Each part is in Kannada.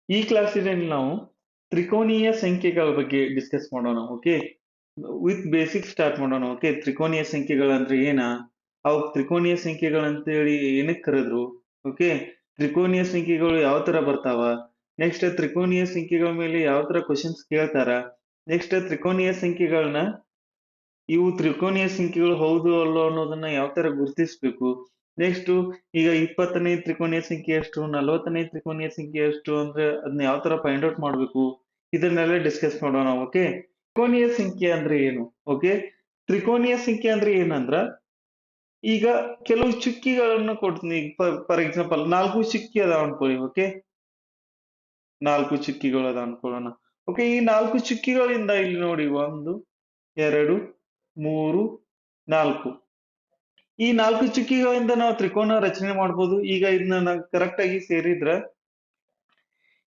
ಈ ಕ್ಲಾಸಿನಲ್ಲಿ ನಾವು ತ್ರಿಕೋನೀಯ ಸಂಖ್ಯೆಗಳ ಬಗ್ಗೆ ಡಿಸ್ಕಸ್ ಮಾಡೋಣ. ಓಕೆ, ವಿತ್ ಬೇಸಿಕ್ ಸ್ಟಾರ್ಟ್ ಮಾಡೋಣ. ಓಕೆ, ತ್ರಿಕೋನೀಯ ಸಂಖ್ಯೆಗಳಂದ್ರೆ ಏನ, ಅವು ತ್ರಿಕೋನೀಯ ಸಂಖ್ಯೆಗಳಂತೇಳಿ ಏನಕ್ಕೆ ಕರೆದ್ರು, ಓಕೆ, ತ್ರಿಕೋನೀಯ ಸಂಖ್ಯೆಗಳು ಯಾವ ತರ ಬರ್ತಾವ, ನೆಕ್ಸ್ಟ್ ತ್ರಿಕೋನೀಯ ಸಂಖ್ಯೆಗಳ ಮೇಲೆ ಯಾವ ತರ ಕ್ವಶನ್ಸ್ ಕೇಳ್ತಾರ, ನೆಕ್ಸ್ಟ್ ತ್ರಿಕೋನೀಯ ಸಂಖ್ಯೆಗಳನ್ನ ಇವು ತ್ರಿಕೋನೀಯ ಸಂಖ್ಯೆಗಳು ಹೌದು ಅಲ್ಲೋ ಅನ್ನೋದನ್ನ ಯಾವ ತರ ಗುರುತಿಸ್ಬೇಕು, ನೆಕ್ಸ್ಟ್ ಈಗ 20ನೇ ತ್ರಿಕೋನೀಯ ಸಂಖ್ಯೆ ಎಷ್ಟು, 40ನೇ ತ್ರಿಕೋನೀಯ ಸಂಖ್ಯೆ ಎಷ್ಟು ಅಂದ್ರೆ ಅದನ್ನ ಯಾವ ತರ ಫೈಂಡ್ ಔಟ್ ಮಾಡ್ಬೇಕು, ಇದನ್ನೆಲ್ಲ ಡಿಸ್ಕಸ್ ಮಾಡೋಣ. ಓಕೆ, ತ್ರಿಕೋನೀಯ ಸಂಖ್ಯೆ ಅಂದ್ರೆ ಏನು, ಓಕೆ, ತ್ರಿಕೋನೀಯ ಸಂಖ್ಯೆ ಅಂದ್ರೆ ಏನಂದ್ರ ಈಗ ಕೆಲವು ಚುಕ್ಕಿಗಳನ್ನು ಕೊಡ್ತೀನಿ. ಫಾರ್ ಎಕ್ಸಾಂಪಲ್ 4 ಚುಕ್ಕಿ ಅದಾವ ಅನ್ಕೊಳ್ಳಿ. ಓಕೆ, 4 ಚುಕ್ಕಿಗಳು ಅದಾವ ಅನ್ಕೊಳ್ಳೋಣ. ಓಕೆ, ಈ 4 ಚುಕ್ಕಿಗಳಿಂದ ಇಲ್ಲಿ ನೋಡಿ 1 2 3 4, ಈ 4 ಚುಕ್ಕಿಗಳಿಂದ ನಾವು ತ್ರಿಕೋನ ರಚನೆ ಮಾಡ್ಬೋದು. ಈಗ ಇದನ್ನ ಕರೆಕ್ಟ್ ಆಗಿ ಸೇರಿದ್ರ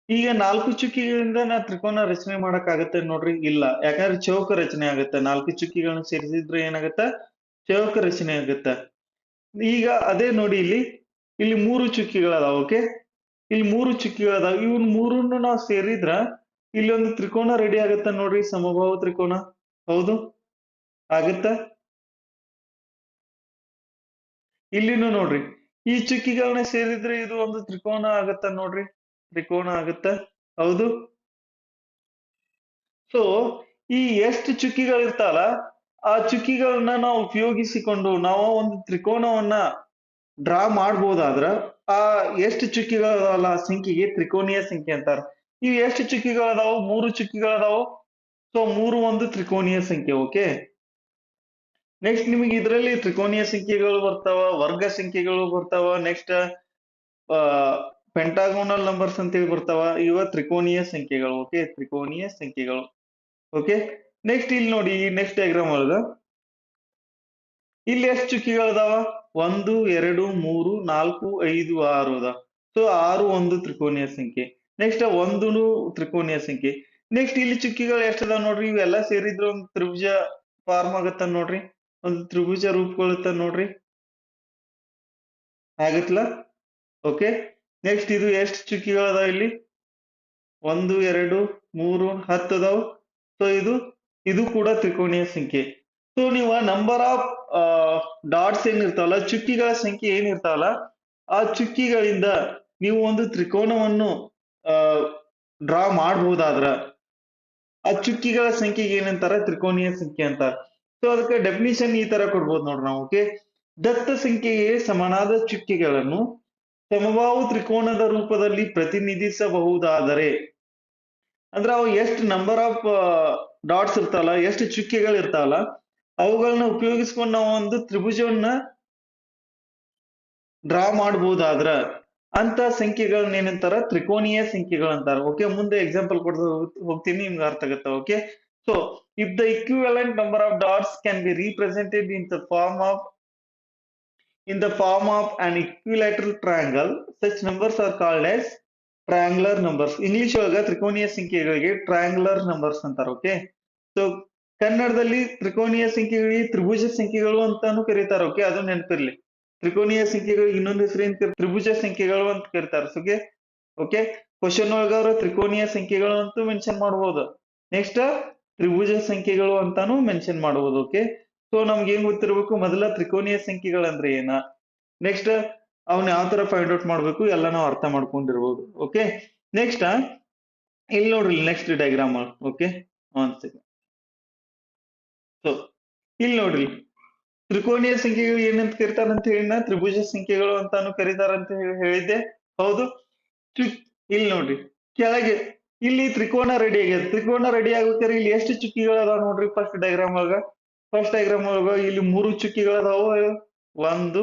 ಈಗ 4 ಚುಕ್ಕಿಗಳಿಂದ ನಾ ತ್ರಿಕೋನ ರಚನೆ ಮಾಡಕ್ ಆಗತ್ತೆ ನೋಡ್ರಿ? ಇಲ್ಲ, ಯಾಕಂದ್ರೆ ಚೌಕ ರಚನೆ ಆಗತ್ತೆ. 4 ಚುಕ್ಕಿಗಳನ್ನ ಸೇರಿಸಿದ್ರೆ ಏನಾಗತ್ತ, ಚೌಕ ರಚನೆ ಆಗತ್ತ. ಈಗ ಅದೇ ನೋಡಿ ಇಲ್ಲಿ 3 ಚುಕ್ಕಿಗಳದಾವ. ಓಕೆ, ಇಲ್ಲಿ 3 ಚುಕ್ಕಿಗಳದಾವ. ಇವ್ನ ಮೂರನ್ನು ನಾವು ಸೇರಿದ್ರ ಇಲ್ಲಿ ಒಂದು ತ್ರಿಕೋನ ರೆಡಿ ಆಗತ್ತ ನೋಡ್ರಿ, ಸಮಬಾಹು ತ್ರಿಕೋನ. ಹೌದು, ಆಗತ್ತ. ಇಲ್ಲಿನೂ ನೋಡ್ರಿ, ಈ ಚುಕ್ಕಿಗಳನ್ನ ಸೇರಿದ್ರೆ ಇದು ಒಂದು ತ್ರಿಕೋನ ಆಗತ್ತ ನೋಡ್ರಿ, ತ್ರಿಕೋನ ಆಗತ್ತ. ಹೌದು. ಸೊ ಈ ಎಷ್ಟು ಚುಕ್ಕಿಗಳಿರ್ತಾವಲ್ಲ ಆ ಚುಕ್ಕಿಗಳನ್ನ ನಾವು ಉಪಯೋಗಿಸಿಕೊಂಡು ನಾವು ಒಂದು ತ್ರಿಕೋನವನ್ನ ಡ್ರಾ ಮಾಡ್ಬೋದಾದ್ರ ಆ ಎಷ್ಟು ಚುಕ್ಕಿಗಳದಾವಲ್ಲ ಆ ಸಂಖ್ಯೆಗೆ ತ್ರಿಕೋನೀಯ ಸಂಖ್ಯೆ ಅಂತಾರ. ಇವು ಎಷ್ಟು ಚುಕ್ಕಿಗಳದಾವು, 3 ಚುಕ್ಕಿಗಳದಾವು. ಸೊ 3 ಒಂದು ತ್ರಿಕೋನೀಯ ಸಂಖ್ಯೆ. ಓಕೆ, ನೆಕ್ಸ್ಟ್ ನಿಮಗೆ ಇದರಲ್ಲಿ ತ್ರಿಕೋನೀಯ ಸಂಖ್ಯೆಗಳು ಬರ್ತಾವ, ವರ್ಗ ಸಂಖ್ಯೆಗಳು ಬರ್ತಾವ, ನೆಕ್ಸ್ಟ್ ಪೆಂಟಾಗೋನಲ್ ನಂಬರ್ಸ್ ಅಂತೇಳಿ ಬರ್ತಾವ. ಇವ ತ್ರಿಕೋನೀಯ ಸಂಖ್ಯೆಗಳು. ಓಕೆ, ತ್ರಿಕೋನೀಯ ಸಂಖ್ಯೆಗಳು. ಓಕೆ, ನೆಕ್ಸ್ಟ್ ಇಲ್ಲಿ ನೋಡಿ, ಈ ನೆಕ್ಸ್ಟ್ ಡಯಾಗ್ರಾಮ್ ಒಳಗ ಇಲ್ಲಿ ಎಷ್ಟು ಚುಕ್ಕಿಗಳದಾವ, 1 2 3 4 5 6 ಅದ. ಸೊ 6 ಒಂದು ತ್ರಿಕೋನೀಯ ಸಂಖ್ಯೆ. ನೆಕ್ಸ್ಟ್ 1 ತ್ರಿಕೋನೀಯ ಸಂಖ್ಯೆ. ನೆಕ್ಸ್ಟ್ ಇಲ್ಲಿ ಚುಕ್ಕಿಗಳು ಎಷ್ಟದಾವ ನೋಡ್ರಿ, ಇವೆಲ್ಲ ಸೇರಿದ್ರೆ ಒಂದು ತ್ರಿಭುಜ ಫಾರ್ಮ್ ಆಗತ್ತ ನೋಡ್ರಿ, ಒಂದು ತ್ರಿಭುಜ ರೂಪುಗೊಳ್ಳುತ್ತ ನೋಡ್ರಿ, ಆಗತ್ಲ? ಓಕೆ, ನೆಕ್ಸ್ಟ್ ಇದು ಎಷ್ಟು ಚುಕ್ಕಿಗಳದಾವ ಇಲ್ಲಿ, 1 2 3 10 ಅದಾವ. ಸೊ ಇದು ಕೂಡ ತ್ರಿಕೋನೀಯ ಸಂಖ್ಯೆ. ಸೊ ನೀವು ನಂಬರ್ ಆಫ್ ಡಾಟ್ಸ್ ಏನಿರ್ತಾವಲ್ಲ, ಚುಕ್ಕಿಗಳ ಸಂಖ್ಯೆ ಏನಿರ್ತಾವಲ್ಲ ಆ ಚುಕ್ಕಿಗಳಿಂದ ನೀವು ಒಂದು ತ್ರಿಕೋನವನ್ನು ಡ್ರಾ ಮಾಡಬಹುದಾದ್ರ ಆ ಚುಕ್ಕಿಗಳ ಸಂಖ್ಯೆಗೆ ಏನಂತಾರ, ತ್ರಿಕೋನೀಯ ಸಂಖ್ಯೆ ಅಂತಾರ. ಸೊ ಅದಕ್ಕೆ ಡೆಫಿನಿಷನ್ ಈ ತರ ಕೊಡ್ಬೋದು ನೋಡ್ರಿ ನಾವು. ಓಕೆ, ದತ್ತ ಸಂಖ್ಯೆಗೆ ಸಮನಾದ ಚುಕ್ಕಿಗಳನ್ನು ಸಮಬಾಹು ತ್ರಿಕೋನದ ರೂಪದಲ್ಲಿ ಪ್ರತಿನಿಧಿಸಬಹುದಾದರೆ, ಅಂದ್ರೆ ಅವು ಎಷ್ಟು ನಂಬರ್ ಆಫ್ ಡಾಟ್ಸ್ ಇರ್ತಾವಲ್ಲ, ಎಷ್ಟು ಚುಕ್ಕಿಗಳು ಇರ್ತಾವಲ್ಲ ಅವುಗಳನ್ನ ಉಪಯೋಗಿಸ್ಕೊಂಡು ನಾವು ಒಂದು ತ್ರಿಭುಜವನ್ನ ಡ್ರಾ ಮಾಡಬಹುದಾದ್ರ ಅಂತ ಸಂಖ್ಯೆಗಳನ್ನ ಏನಂತಾರ, ತ್ರಿಕೋನೀಯ ಸಂಖ್ಯೆಗಳಂತಾರ. ಓಕೆ, ಮುಂದೆ ಎಕ್ಸಾಂಪಲ್ ಕೊಡ್ತಾ ಹೋಗ್ತೀನಿ, ನಿಮ್ಗೆ ಅರ್ಥ ಆಗತ್ತ. Okay, so if the equivalent number of dots can be represented in the form of an equilateral triangle, such numbers are called as triangular numbers. English ಒಳಗ ತ್ರಿಕೋನೀಯ ಸಂಖ್ಯೆಗಳಿಗೆ ಟ್ರಯಾಂಗುಲರ್ ನಂಬರ್ಸ್ ಅಂತಾರ. ಓಕೆ, ಸೊ ಕನ್ನಡದಲ್ಲಿ ತ್ರಿಕೋನೀಯ ಸಂಖ್ಯೆಗಳಿಗೆ ತ್ರಿಭುಜ ಸಂಖ್ಯೆಗಳು ಅಂತಾನು ಕರೀತಾರ. ಓಕೆ, ಅದು ನೆನಪಿರ್ಲಿ. ತ್ರಿಕೋನೀಯ ಸಂಖ್ಯೆಗಳಿಗೆ ಇನ್ನೊಂದು ಹೆಸರು ಏನ್ ತ್ರಿಭುಜ ಸಂಖ್ಯೆಗಳು ಅಂತ ಕರೀತಾರ. ಓಕೆ, ಓಕೆ, ಕ್ವಶನ್ ಒಳಗ ಅವರು ತ್ರಿಕೋನೀಯ ಸಂಖ್ಯೆಗಳು ಅಂತೂ ಮೆನ್ಷನ್ ಮಾಡಬಹುದು, ನೆಕ್ಸ್ಟ್ ತ್ರಿಭುಜ ಸಂಖ್ಯೆಗಳು ಅಂತಾನು ಮೆನ್ಷನ್ ಮಾಡಬಹುದು. ಓಕೆ, ಸೊ ನಮ್ಗೆ ಏನ್ ಗೊತ್ತಿರ್ಬೇಕು, ಮೊದಲ ತ್ರಿಕೋನೀಯ ಸಂಖ್ಯೆಗಳಂದ್ರೆ ಏನ, ನೆಕ್ಸ್ಟ್ ಅವನ್ನ ಯಾವ ತರ ಫೈಂಡ್ ಔಟ್ ಮಾಡ್ಬೇಕು ಎಲ್ಲ ನಾವು ಅರ್ಥ ಮಾಡ್ಕೊಂಡಿರ್ಬೋದು. ಓಕೆ, ನೆಕ್ಸ್ಟ್ ಇಲ್ಲಿ ನೋಡ್ರಿ, next diagram. Okay, one second. So ಇಲ್ಲಿ ನೋಡ್ರಿ, ತ್ರಿಕೋನೀಯ ಸಂಖ್ಯೆಗಳು ಏನಂತ ಕರೀತಾರ ಅಂತ ಹೇಳಿನ, ತ್ರಿಭುಜ ಸಂಖ್ಯೆಗಳು ಅಂತಾನು ಕರೀತಾರ ಅಂತ ಹೇಳಿದ್ದೆ. ಹೌದು. ಇಲ್ಲಿ ನೋಡ್ರಿ ಕೆಳಗೆ ಇಲ್ಲಿ ತ್ರಿಕೋನ ರೆಡಿ ಆಗ್ಯದ. ತ್ರಿಕೋನ ರೆಡಿ ಆಗ್ಬೇಕಾದ್ರೆ ಇಲ್ಲಿ ಎಷ್ಟು ಚುಕ್ಕಿಗಳು ಅದಾವ ನೋಡ್ರಿ, ಫಸ್ಟ್ ಡಯಾಗ್ರಾಮ್ ಒಳಗ ಇಲ್ಲಿ 3 ಚುಕ್ಕಿಗಳದಾವು. 1 2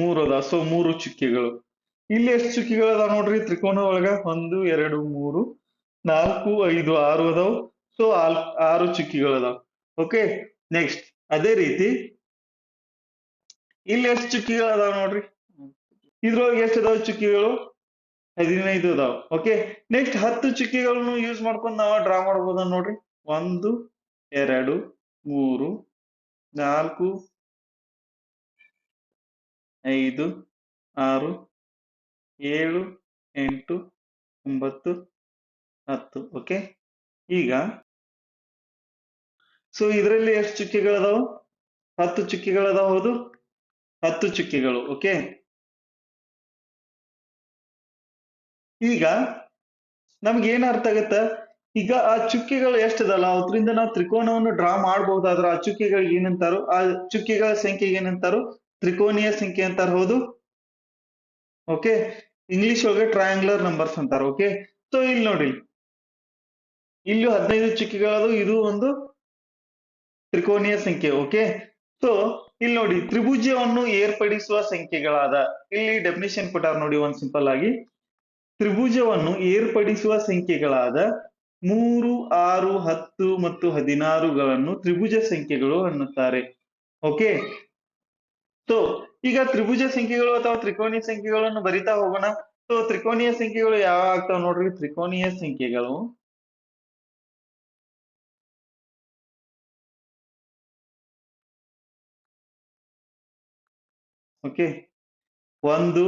3 ಅದಾವ. ಸೊ 3 ಚುಕ್ಕಿಗಳು. ಇಲ್ಲಿ ಎಷ್ಟು ಚುಕ್ಕಿಗಳು ಅದಾವ ನೋಡ್ರಿ ತ್ರಿಕೋನ ಒಳಗ, 1 2 3 4 5 6 ಅದಾವ. ಸೊ 6 ಚುಕ್ಕಿಗಳು ಅದಾವ. ಓಕೆ, ನೆಕ್ಸ್ಟ್ ಅದೇ ರೀತಿ ಇಲ್ಲಿ ಎಷ್ಟು ಚುಕ್ಕಿಗಳು ಅದಾವ ನೋಡ್ರಿ, ಇದ್ರೊಳಗೆ ಎಷ್ಟು ಅದಾವ ಚುಕ್ಕಿಗಳು, 15 ಅದಾವ. ಓಕೆ, ನೆಕ್ಸ್ಟ್ 10 ಚುಕ್ಕಿಗಳನ್ನು ಯೂಸ್ ಮಾಡ್ಕೊಂಡು ನಾವು ಡ್ರಾ ಮಾಡ್ಬೋದ ನೋಡ್ರಿ. 1 2 3 4 5 6 7 8 9 10. ಓಕೆ, ಈಗ ಸೊ ಇದರಲ್ಲಿ ಎಷ್ಟು ಚುಕ್ಕೆಗಳದಾವು? 10 ಚುಕ್ಕೆಗಳದಾವ. ಹೌದು, 10 ಚುಕ್ಕೆಗಳು. ಓಕೆ, ಈಗ ನಮ್ಗೆ ಏನ್ ಅರ್ಥ ಆಗತ್ತ? ಈಗ ಆ ಚುಕ್ಕೆಗಳು ಎಷ್ಟದಲ್ಲ ಅದರಿಂದ ನಾವು ತ್ರಿಕೋನವನ್ನು ಡ್ರಾ ಮಾಡಬಹುದಾದ್ರ ಆ ಚುಕ್ಕೆಗಳಿಗೆ ಏನಂತಾರು? ಆ ಚುಕ್ಕೆಗಳ ಸಂಖ್ಯೆಗೆ ಏನಂತಾರು? ತ್ರಿಕೋನೀಯ ಸಂಖ್ಯೆ ಅಂತಾರ. ಹೌದು, ಓಕೆ. ಇಂಗ್ಲಿಷ್ ಒಳಗೆ ಟ್ರಯಾಂಗ್ಯುಲರ್ ನಂಬರ್ಸ್ ಅಂತಾರ. ಓಕೆ, ಸೊ ಇಲ್ಲಿ ನೋಡಿ, ಇಲ್ಲಿ 15 ಚುಕ್ಕೆಗಳದು, ಇದು ಒಂದು ತ್ರಿಕೋನೀಯ ಸಂಖ್ಯೆ. ಓಕೆ, ಸೊ ಇಲ್ಲಿ ನೋಡಿ, ತ್ರಿಭುಜವನ್ನು ಏರ್ಪಡಿಸುವ ಸಂಖ್ಯೆಗಳಾದ, ಇಲ್ಲಿ ಡೆಫಿನಿಷನ್ ಕೊಟ್ಟಾರ ನೋಡಿ ಒಂದ್ ಸಿಂಪಲ್ ಆಗಿ. ತ್ರಿಭುಜವನ್ನು ಏರ್ಪಡಿಸುವ ಸಂಖ್ಯೆಗಳಾದ 3, 6, 10 ಮತ್ತು 16ಗಳನ್ನು ತ್ರಿಭುಜ ಸಂಖ್ಯೆಗಳು ಅನ್ನುತ್ತಾರೆ. ಓಕೆ, ಸೊ ಈಗ ತ್ರಿಭುಜ ಸಂಖ್ಯೆಗಳು ಅಥವಾ ತ್ರಿಕೋನೀಯ ಸಂಖ್ಯೆಗಳನ್ನು ಬರಿತಾ ಹೋಗೋಣ. ಸೊ ತ್ರಿಕೋನೀಯ ಸಂಖ್ಯೆಗಳು ಯಾವ ಆಗ್ತಾವ ನೋಡ್ರಿ? ತ್ರಿಕೋನೀಯ ಸಂಖ್ಯೆಗಳು ಓಕೆ 1,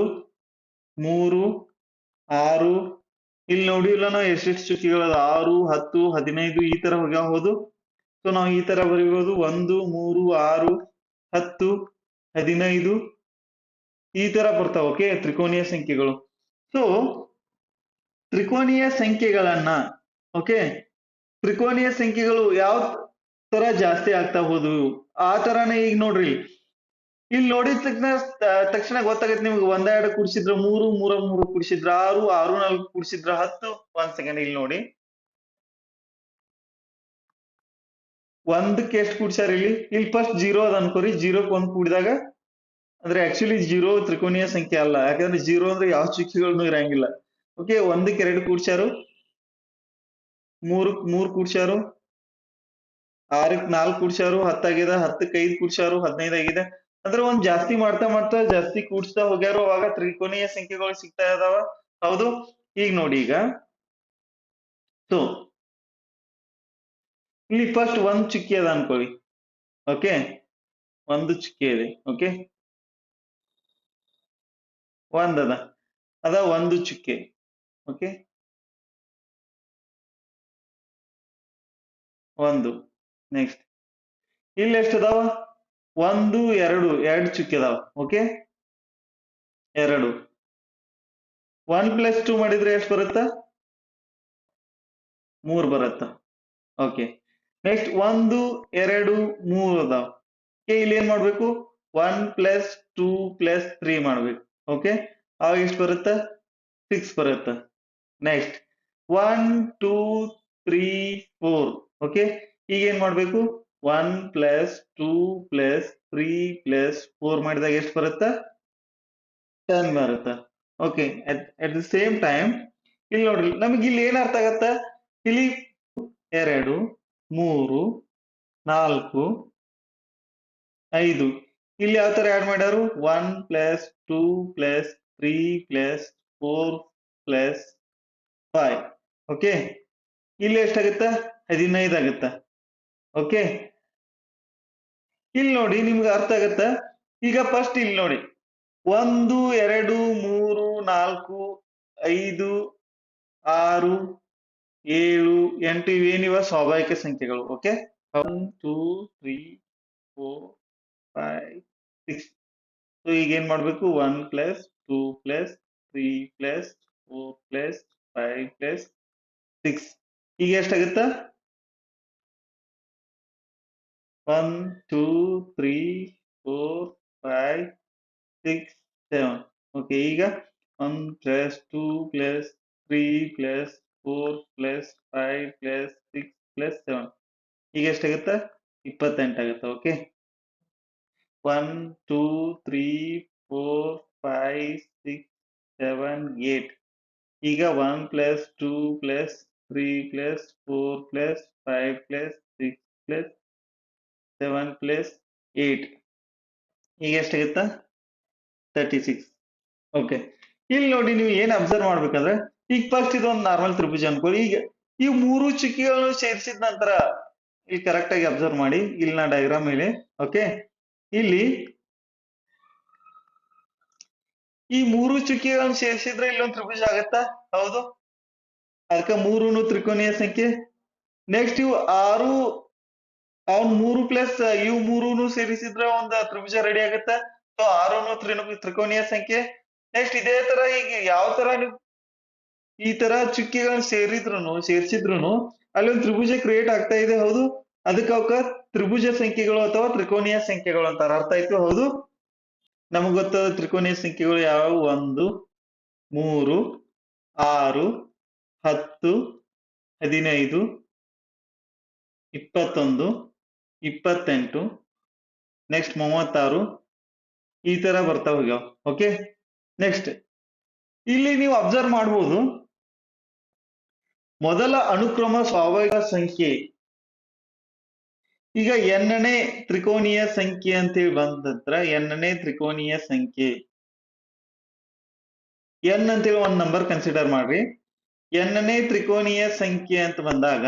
3, 6, ಇಲ್ಲಿ ನೋಡಿ, ಇಲ್ಲ ನಾವು ಎಷ್ಟೆಷ್ಟು ಚುಕ್ಕಿಗಳು 6, 10, 15 ಈ ತರ ಹೋಗ್ಯಾವ. ಹೌದು, ಸೊ ನಾವು ಈ ತರ ಬರೀಬಹುದು. 1, 3, 6, 10, 15 ಈ ತರ ಬರ್ತಾವ. ಓಕೆ, ತ್ರಿಕೋನೀಯ ಸಂಖ್ಯೆಗಳು. ಸೊ ತ್ರಿಕೋನೀಯ ಸಂಖ್ಯೆಗಳನ್ನ, ಓಕೆ, ತ್ರಿಕೋನೀಯ ಸಂಖ್ಯೆಗಳು ಯಾವ ತರ ಜಾಸ್ತಿ ಆಗ್ತಾ ಹೋದ್ವು ಆ ತರಾನೇ ಈಗ ನೋಡ್ರಿ, ಇಲ್ಲಿ ನೋಡಿದ ತಕ್ಷಣ ಗೊತ್ತಾಗತ್ತೆ ನಿಮ್ಗೆ. 1, 2 ಕೂಡಿಸಿದ್ರ 3, 3, 3 ಕೂಡಿಸಿದ್ರ 6, 6, 4 ಕೂಡಿಸಿದ್ರ 10. ಒಂದ್ ಸೆಕೆಂಡ್, ಇಲ್ಲಿ ನೋಡಿ, ಒಂದಕ್ಕೆ ಎಷ್ಟು ಕೂಡ್ಸ್ಯಾರ? ಇಲ್ಲಿ ಫಸ್ಟ್ 0 ಅದ ಅನ್ಕೋರಿ. 0ಕ್ಕೆ 1 ಕೂಡಿದಾಗ ಅಂದ್ರೆ ಆಕ್ಚುಲಿ 0 ತ್ರಿಕೋನೀಯ ಸಂಖ್ಯೆ ಅಲ್ಲ, ಯಾಕಂದ್ರೆ 0 ಅಂದ್ರೆ ಯಾವ ಚುಕ್ಕಿಗಳನ್ನು ಇರಂಗಿಲ್ಲ. ಓಕೆ, 1ಕ್ಕೆ 2 ಕೂಡ್ಸ್ಯಾರು, 3ಕ್ಕೆ 3 ಕೂಡ್ಸ್ಯಾರು, 6ಕ್ಕೆ 4 ಕೂಡ್ಸ್ಯಾರು, 10 ಆಗಿದೆ, 10ಕ್ಕೆ 5 ಕೂಡ್ಸ್ಯಾರು, 15 ಆಗಿದೆ. ಅಂದ್ರೆ ಒಂದ್ ಜಾಸ್ತಿ ಮಾಡ್ತಾ ಮಾಡ್ತಾ ಜಾಸ್ತಿ ಕೂಡ್ಸ್ತಾ ಹೋಗ್ಯಾರು, ಅವಾಗ ತ್ರಿಕೋನೀಯ ಸಂಖ್ಯೆಗಳು ಸಿಗ್ತಾ ಇದಾವ. ಹೌದು, ಈಗ ನೋಡಿ, ಈಗ ಸೊ ಇಲ್ಲಿ ಫಸ್ಟ್ ಒಂದ್ ಚುಕ್ಕಿ ಅದ ಅನ್ಕೊಳ್ಳಿ. ಓಕೆ, ಒಂದು ಚುಕ್ಕಿ ಇದೆ. ಓಕೆ, ಒಂದದ ಅದ ಒಂದು ಚುಕ್ಕೆ. ಓಕೆ, ಒಂದು. ನೆಕ್ಸ್ಟ್ ಇಲ್ಲಿ ಎಷ್ಟು ಅದಾವ? 1, 2, 2 ಚುಕ್ಕಿ ಅದಾವ. ಓಕೆ, 2. 1 + 2 ಮಾಡಿದ್ರೆ ಎಷ್ಟು ಬರುತ್ತಾ? 3 ಬರುತ್ತ. ಓಕೆ, ನೆಕ್ಸ್ಟ್ 1, 2, 3 ಅದಾವ. ಇಲ್ಲಿ ಏನ್ ಮಾಡ್ಬೇಕು? 1 + 2 + 3 ಮಾಡ್ಬೇಕು. ಓಕೆ, ಅವಾಗ ಎಷ್ಟು ಬರುತ್ತ? 6 ಬರುತ್ತ. ನೆಕ್ಸ್ಟ್ 1, 2, 3, 4. ಓಕೆ, ಈಗ ಏನ್ ಮಾಡ್ಬೇಕು? 1 + 2 + 3 + 4 ಮಾಡಿದಾಗ ಎಷ್ಟು ಬರುತ್ತ? 10 ಬರುತ್ತ. Okay, at the same time ಇಲ್ಲಿ ನೋಡ್ರಿ, ನಮಗೆ ಇಲ್ಲಿ ಏನ್ ಅರ್ಥ ಆಗತ್ತ? ಇಲ್ಲಿ 2, 3, 4, 5 ಇಲ್ಲಿ ಯಾವ ತರ ಆಡ್ ಮಾಡ್ಯಾರು? 1 + 2 + 3 + 4 + 5. ಓಕೆ, ಇಲ್ಲಿ ಎಷ್ಟಾಗುತ್ತ? 15 ಆಗುತ್ತ. ಓಕೆ, ಇಲ್ಲಿ ನೋಡಿ, ನಿಮ್ಗೆ ಅರ್ಥ ಆಗತ್ತ? ಈಗ ಫಸ್ಟ್ ಇಲ್ಲಿ ನೋಡಿ, 1, 2, 3, 4, 5, 6, 7, 8 ಇವೇನಿವ ಸ್ವಾಭಾವಿಕ ಸಂಖ್ಯೆಗಳು. ಓಕೆ, 1, 2, 3, 4, 5, 6. ಸೊ ಈಗ ಏನ್ ಮಾಡ್ಬೇಕು? 1 + 2 + 3 + 4 + 5 + 6. ಈಗ ಎಷ್ಟಾಗುತ್ತ? 1, 2, 3, 4, 5, 6, 7. ಓಕೆ, ಈಗ 1 + 2 + 3 + 4 + 5 + 6 + 7. ಈಗ ಎಷ್ಟಾಗುತ್ತ? 28 ಆಗುತ್ತ. ಓಕೆ, 1, 2, 3, 4, 5, 6, 7, 8. ಈಗ 1 + 2 + 3 + 4 + 5 + 6 + 7 + 8. ಈಗ ಎಷ್ಟಾಗುತ್ತ? 36. ಓಕೆ, ಇಲ್ಲಿ ನೋಡಿ, ನೀವು ಏನ್ ಅಬ್ಸರ್ವ್ ಮಾಡ್ಬೇಕಂದ್ರೆ, ಈಗ ಫಸ್ಟ್ ಇದೊಂದು ನಾರ್ಮಲ್ ತ್ರಿಭುಜ ಅನ್ಕೊಳ್ಳಿ. ಈಗ ಈ 3 ಚುಕ್ಕಿಗಳನ್ನು ಸೇರಿಸಿದ ನಂತರ ಇಲ್ಲಿ ಕರೆಕ್ಟ್ ಆಗಿ ಅಬ್ಸರ್ವ್ ಮಾಡಿ, ಇಲ್ಲಿ ನಾ ಡಯಾಗ್ರಾಮ್ ಮೇಲೆ. ಓಕೆ, ಇಲ್ಲಿ ಈ ಮೂರು ಚುಕ್ಕೆಗಳನ್ನು ಸೇರಿಸಿದ್ರೆ ಇಲ್ಲೊಂದು ತ್ರಿಭುಜ ಆಗತ್ತಾ? ಹೌದು. ಅದಕ್ಕೆ ಮೂರುನು ತ್ರಿಕೋನೀಯ ಸಂಖ್ಯೆ. ನೆಕ್ಸ್ಟ್ ಇವು ಆರು, ಅವ್ನ್ ಮೂರು ಪ್ಲಸ್ ಇವು ಮೂರುನು ಸೇರಿಸಿದ್ರೆ ಒಂದು ತ್ರಿಭುಜ ರೆಡಿ ಆಗತ್ತ. ಸೊ ಆರುನು ತ್ರಿಕೋನೀಯ ಸಂಖ್ಯೆ. ನೆಕ್ಸ್ಟ್ ಇದೇ ತರ ಈಗ ಯಾವ ತರ ನೀವು ಈ ತರ ಚುಕ್ಕೆಗಳನ್ನ ಸೇರಿಸಿದ್ರು ಅಲ್ಲಿ ಒಂದು ತ್ರಿಭುಜ ಕ್ರಿಯೇಟ್ ಆಗ್ತಾ ಇದೆ. ಹೌದು. ಅದಕ್ಕೆ ಅವಕ್ಕ ತ್ರಿಭುಜ ಸಂಖ್ಯೆಗಳು ಅಥವಾ ತ್ರಿಕೋನೀಯ ಸಂಖ್ಯೆಗಳು ಅಂತಾರ. ಅರ್ಥ ಆಯ್ತು? ಹೌದು. ನಮಗ್ ಗೊತ್ತಾದ ತ್ರಿಕೋನೀಯ ಸಂಖ್ಯೆಗಳು ಯಾವ? 1, 3, 6, 10, 15, 21, 28, ನೆಕ್ಸ್ಟ್ 36 ಈ ತರ ಬರ್ತಾ ಹೋಗ್ಯಾವ. ಓಕೆ. ನೆಕ್ಸ್ಟ್ ಇಲ್ಲಿ ನೀವು ಅಬ್ಸರ್ವ್ ಮಾಡಬಹುದು, ಮೊದಲ ಅನುಕ್ರಮ ಸ್ವಾಭಾವಿಕ ಸಂಖ್ಯೆ. ಈಗ ಎನ್ನನೇ ತ್ರಿಕೋನೀಯ ಸಂಖ್ಯೆ ಅಂತೇಳಿ ಬಂದಂತ್ರ ಎನ್ನನೇ ತ್ರಿಕೋನೀಯ ಸಂಖ್ಯೆ ಎನ್ ಅಂತೇಳಿ ಒಂದ್ ನಂಬರ್ ಕನ್ಸಿಡರ್ ಮಾಡ್ರಿ. ಎನ್ನನೇ ತ್ರಿಕೋನೀಯ ಸಂಖ್ಯೆ ಅಂತ ಬಂದಾಗ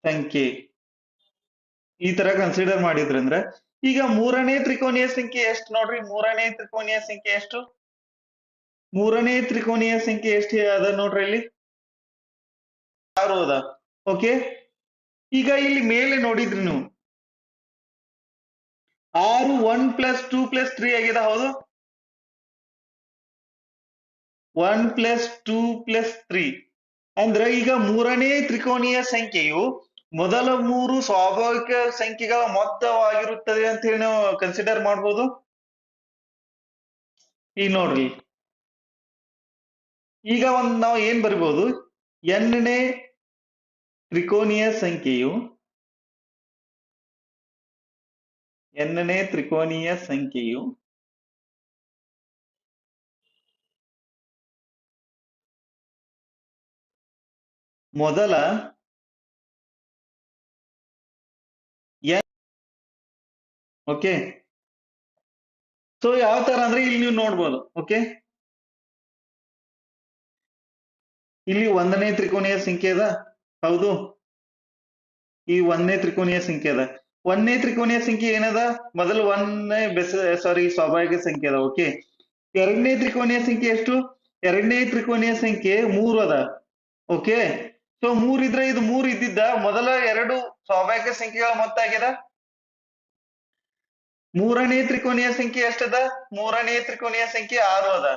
ಸಂಖ್ಯೆ ಈ ತರ ಕನ್ಸಿಡರ್ ಮಾಡಿದ್ರಂದ್ರ ಈಗ ಮೂರನೇ ತ್ರಿಕೋನೀಯ ಸಂಖ್ಯೆ ಎಷ್ಟು ನೋಡ್ರಿ? ಮೂರನೇ ತ್ರಿಕೋನೀಯ ಸಂಖ್ಯೆ ಎಷ್ಟು? ಮೂರನೇ ತ್ರಿಕೋನೀಯ ಸಂಖ್ಯೆ ಎಷ್ಟು ಅದ ನೋಡ್ರಿ ಇಲ್ಲಿ? 6 ಅದ. ಓಕೆ. ಈಗ ಇಲ್ಲಿ ಮೇಲೆ ನೋಡಿದ್ರಿ ನೀವು 6 1 + 2 + 3 ಆಗಿದೆ. ಹೌದು. 1 + 2 + 3 ಅಂದ್ರೆ ಈಗ ಮೂರನೇ ತ್ರಿಕೋನೀಯ ಸಂಖ್ಯೆಯು ಮೊದಲ ಮೂರು ಸ್ವಾಭಾವಿಕ ಸಂಖ್ಯೆಗಳ ಮೊತ್ತವಾಗಿರುತ್ತದೆ ಅಂತ ಹೇಳಿ ನಾವು ಕನ್ಸಿಡರ್ ಮಾಡಬಹುದು. ಈಗ ನೋಡ್ರಿ, ಈಗ ನಾವು ಏನ್ ಬರಿಬಹುದು? ಎನ್ನನೇ ತ್ರಿಕೋನೀಯ ಸಂಖ್ಯೆಯು ಮೊದಲ ಓಕೆ. ಸೊ ಯಾವ ತರ ಅಂದ್ರೆ ಇಲ್ಲಿ ನೀವು ನೋಡ್ಬೋದು. ಓಕೆ. ಇಲ್ಲಿ ಒಂದನೇ ತ್ರಿಕೋನೀಯ ಸಂಖ್ಯೆ ಅದ. ಹೌದು. ಈ ಒಂದನೇ ತ್ರಿಕೋನೀಯ ಸಂಖ್ಯೆ ಅದ. ಒಂದನೇ ತ್ರಿಕೋನೀಯ ಸಂಖ್ಯೆ ಏನದ? ಮೊದಲು ಒಂದನೇ ಸ್ವಾಭಾವಿಕ ಸಂಖ್ಯೆ ಅದ. ಓಕೆ. ಎರಡನೇ ತ್ರಿಕೋನೀಯ ಸಂಖ್ಯೆ ಎಷ್ಟು? ಎರಡನೇ ತ್ರಿಕೋನೀಯ ಸಂಖ್ಯೆ 3 ಅದ. ಓಕೆ. ಸೊ 3 ಇದ್ರೆ ಇದು 3 ಇದ್ದಿದ್ದ ಮೊದಲ ಎರಡು ಸ್ವಾಭಾವಿಕ ಸಂಖ್ಯೆಗಳ ಮೊತ್ತ ಆಗ್ಯದ. ಮೂರನೇ ತ್ರಿಕೋನೀಯ ಸಂಖ್ಯೆ ಎಷ್ಟದ? ಮೂರನೇ ತ್ರಿಕೋನೀಯ ಸಂಖ್ಯೆ 6 ಅದ.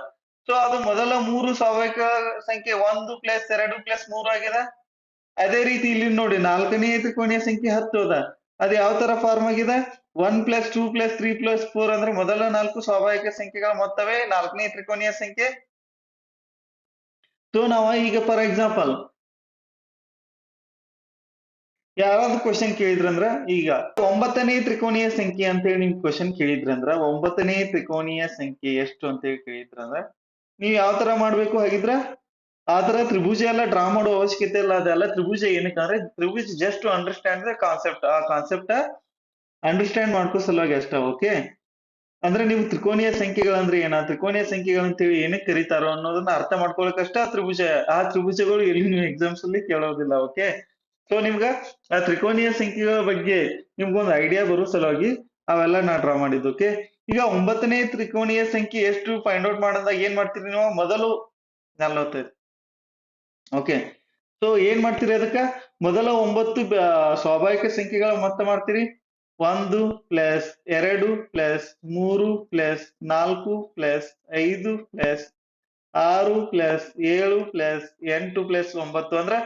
ಸೊ ಅದು ಮೊದಲ ಮೂರು ಸ್ವಾಭಾವಿಕ ಸಂಖ್ಯೆ 1 + 2 + 3 ಆಗಿದೆ. ಅದೇ ರೀತಿ ಇಲ್ಲಿ ನೋಡಿ ನಾಲ್ಕನೇ ತ್ರಿಕೋನೀಯ ಸಂಖ್ಯೆ 10 ಅದ. ಅದು ಯಾವ ತರ ಫಾರ್ಮ್ ಆಗಿದೆ? 1 + 2 + 3 + 4 ಅಂದ್ರೆ ಮೊದಲ ನಾಲ್ಕು ಸ್ವಾಭಾವಿಕ ಸಂಖ್ಯೆಗಳ ಮೊತ್ತವೇ ನಾಲ್ಕನೇ ತ್ರಿಕೋನೀಯ ಸಂಖ್ಯೆ. ಸೊ ನಾವು ಈಗ ಫಾರ್ ಎಕ್ಸಾಂಪಲ್ ಯಾರಾದ್ರೂ ಕ್ವಶನ್ ಕೇಳಿದ್ರಂದ್ರ ಈಗ 9ನೇ ತ್ರಿಕೋನೀಯ ಸಂಖ್ಯೆ ಅಂತ ಹೇಳಿ ನಿಮ್ ಕ್ವಶನ್ ಕೇಳಿದ್ರಂದ್ರ 9ನೇ ತ್ರಿಕೋನೀಯ ಸಂಖ್ಯೆ ಎಷ್ಟು ಅಂತ ಹೇಳಿ ಕೇಳಿದ್ರಂದ್ರ ನೀವ್ ಯಾವ ತರ ಮಾಡ್ಬೇಕು ಹಾಗಿದ್ರ? ಆ ತರ ತ್ರಿಭುಜ ಎಲ್ಲ ಡ್ರಾ ಮಾಡೋ ಅವಶ್ಯಕತೆ ಇಲ್ಲ. ಅದೆಲ್ಲ ತ್ರಿಭುಜ ಏನಕ್ಕಂದ್ರೆ ತ್ರಿಭುಜ just to understand the concept. ಆ ಕಾನ್ಸೆಪ್ಟ್ ಅಂಡರ್ಸ್ಟ್ಯಾಂಡ್ ಮಾಡ್ಕೋ ಸಲುವಾಗಿ ಅಷ್ಟ. ಓಕೆ. ಅಂದ್ರೆ ನೀವು ತ್ರಿಕೋನೀಯ ಸಂಖ್ಯೆಗಳಂದ್ರೆ ಏನ, ತ್ರಿಕೋನೀಯ ಸಂಖ್ಯೆಗಳಂತೇಳಿ ಏನಕ್ಕೆ ಕರೀತಾರೋ ಅನ್ನೋದನ್ನ ಅರ್ಥ ಮಾಡ್ಕೊಳಕಷ್ಟ ತ್ರಿಭುಜ. ಆ ತ್ರಿಭುಜಗಳು ಎಲ್ಲಿ ನೀವು ಎಕ್ಸಾಮ್ಸ್ ಅಲ್ಲಿ ಕೇಳೋದಿಲ್ಲ. ಓಕೆ. ಸೊ ನಿಮ್ಗ ಆ ತ್ರಿಕೋನೀಯ ಸಂಖ್ಯೆಗಳ ಬಗ್ಗೆ ನಿಮ್ಗೊಂದು ಐಡಿಯಾ ಬರೋ ಸಲುವಾಗಿ ಅವೆಲ್ಲ ನಾ ಡ್ರಾ ಮಾಡಿದ್ದು. ಓಕೆ. ಈಗ 9ನೇ ತ್ರಿಕೋನೀಯ ಸಂಖ್ಯೆ ಎಷ್ಟು ಫೈಂಡ್ ಔಟ್ ಮಾಡಿದಾಗ ಏನ್ ಮಾಡ್ತೀರಿ ನೀವು? ಮೊದಲು 45. ಓಕೆ. ಸೊ ಏನ್ ಮಾಡ್ತೀರಿ? ಅದಕ್ಕ ಮೊದಲ 9 ಸ್ವಾಭಾವಿಕ ಸಂಖ್ಯೆಗಳ ಮೊತ್ತ ಮಾಡ್ತೀರಿ. 1 + 2 + 3 + 4 + 5 + 6 + 7 + 8 + 9 ಅಂದ್ರ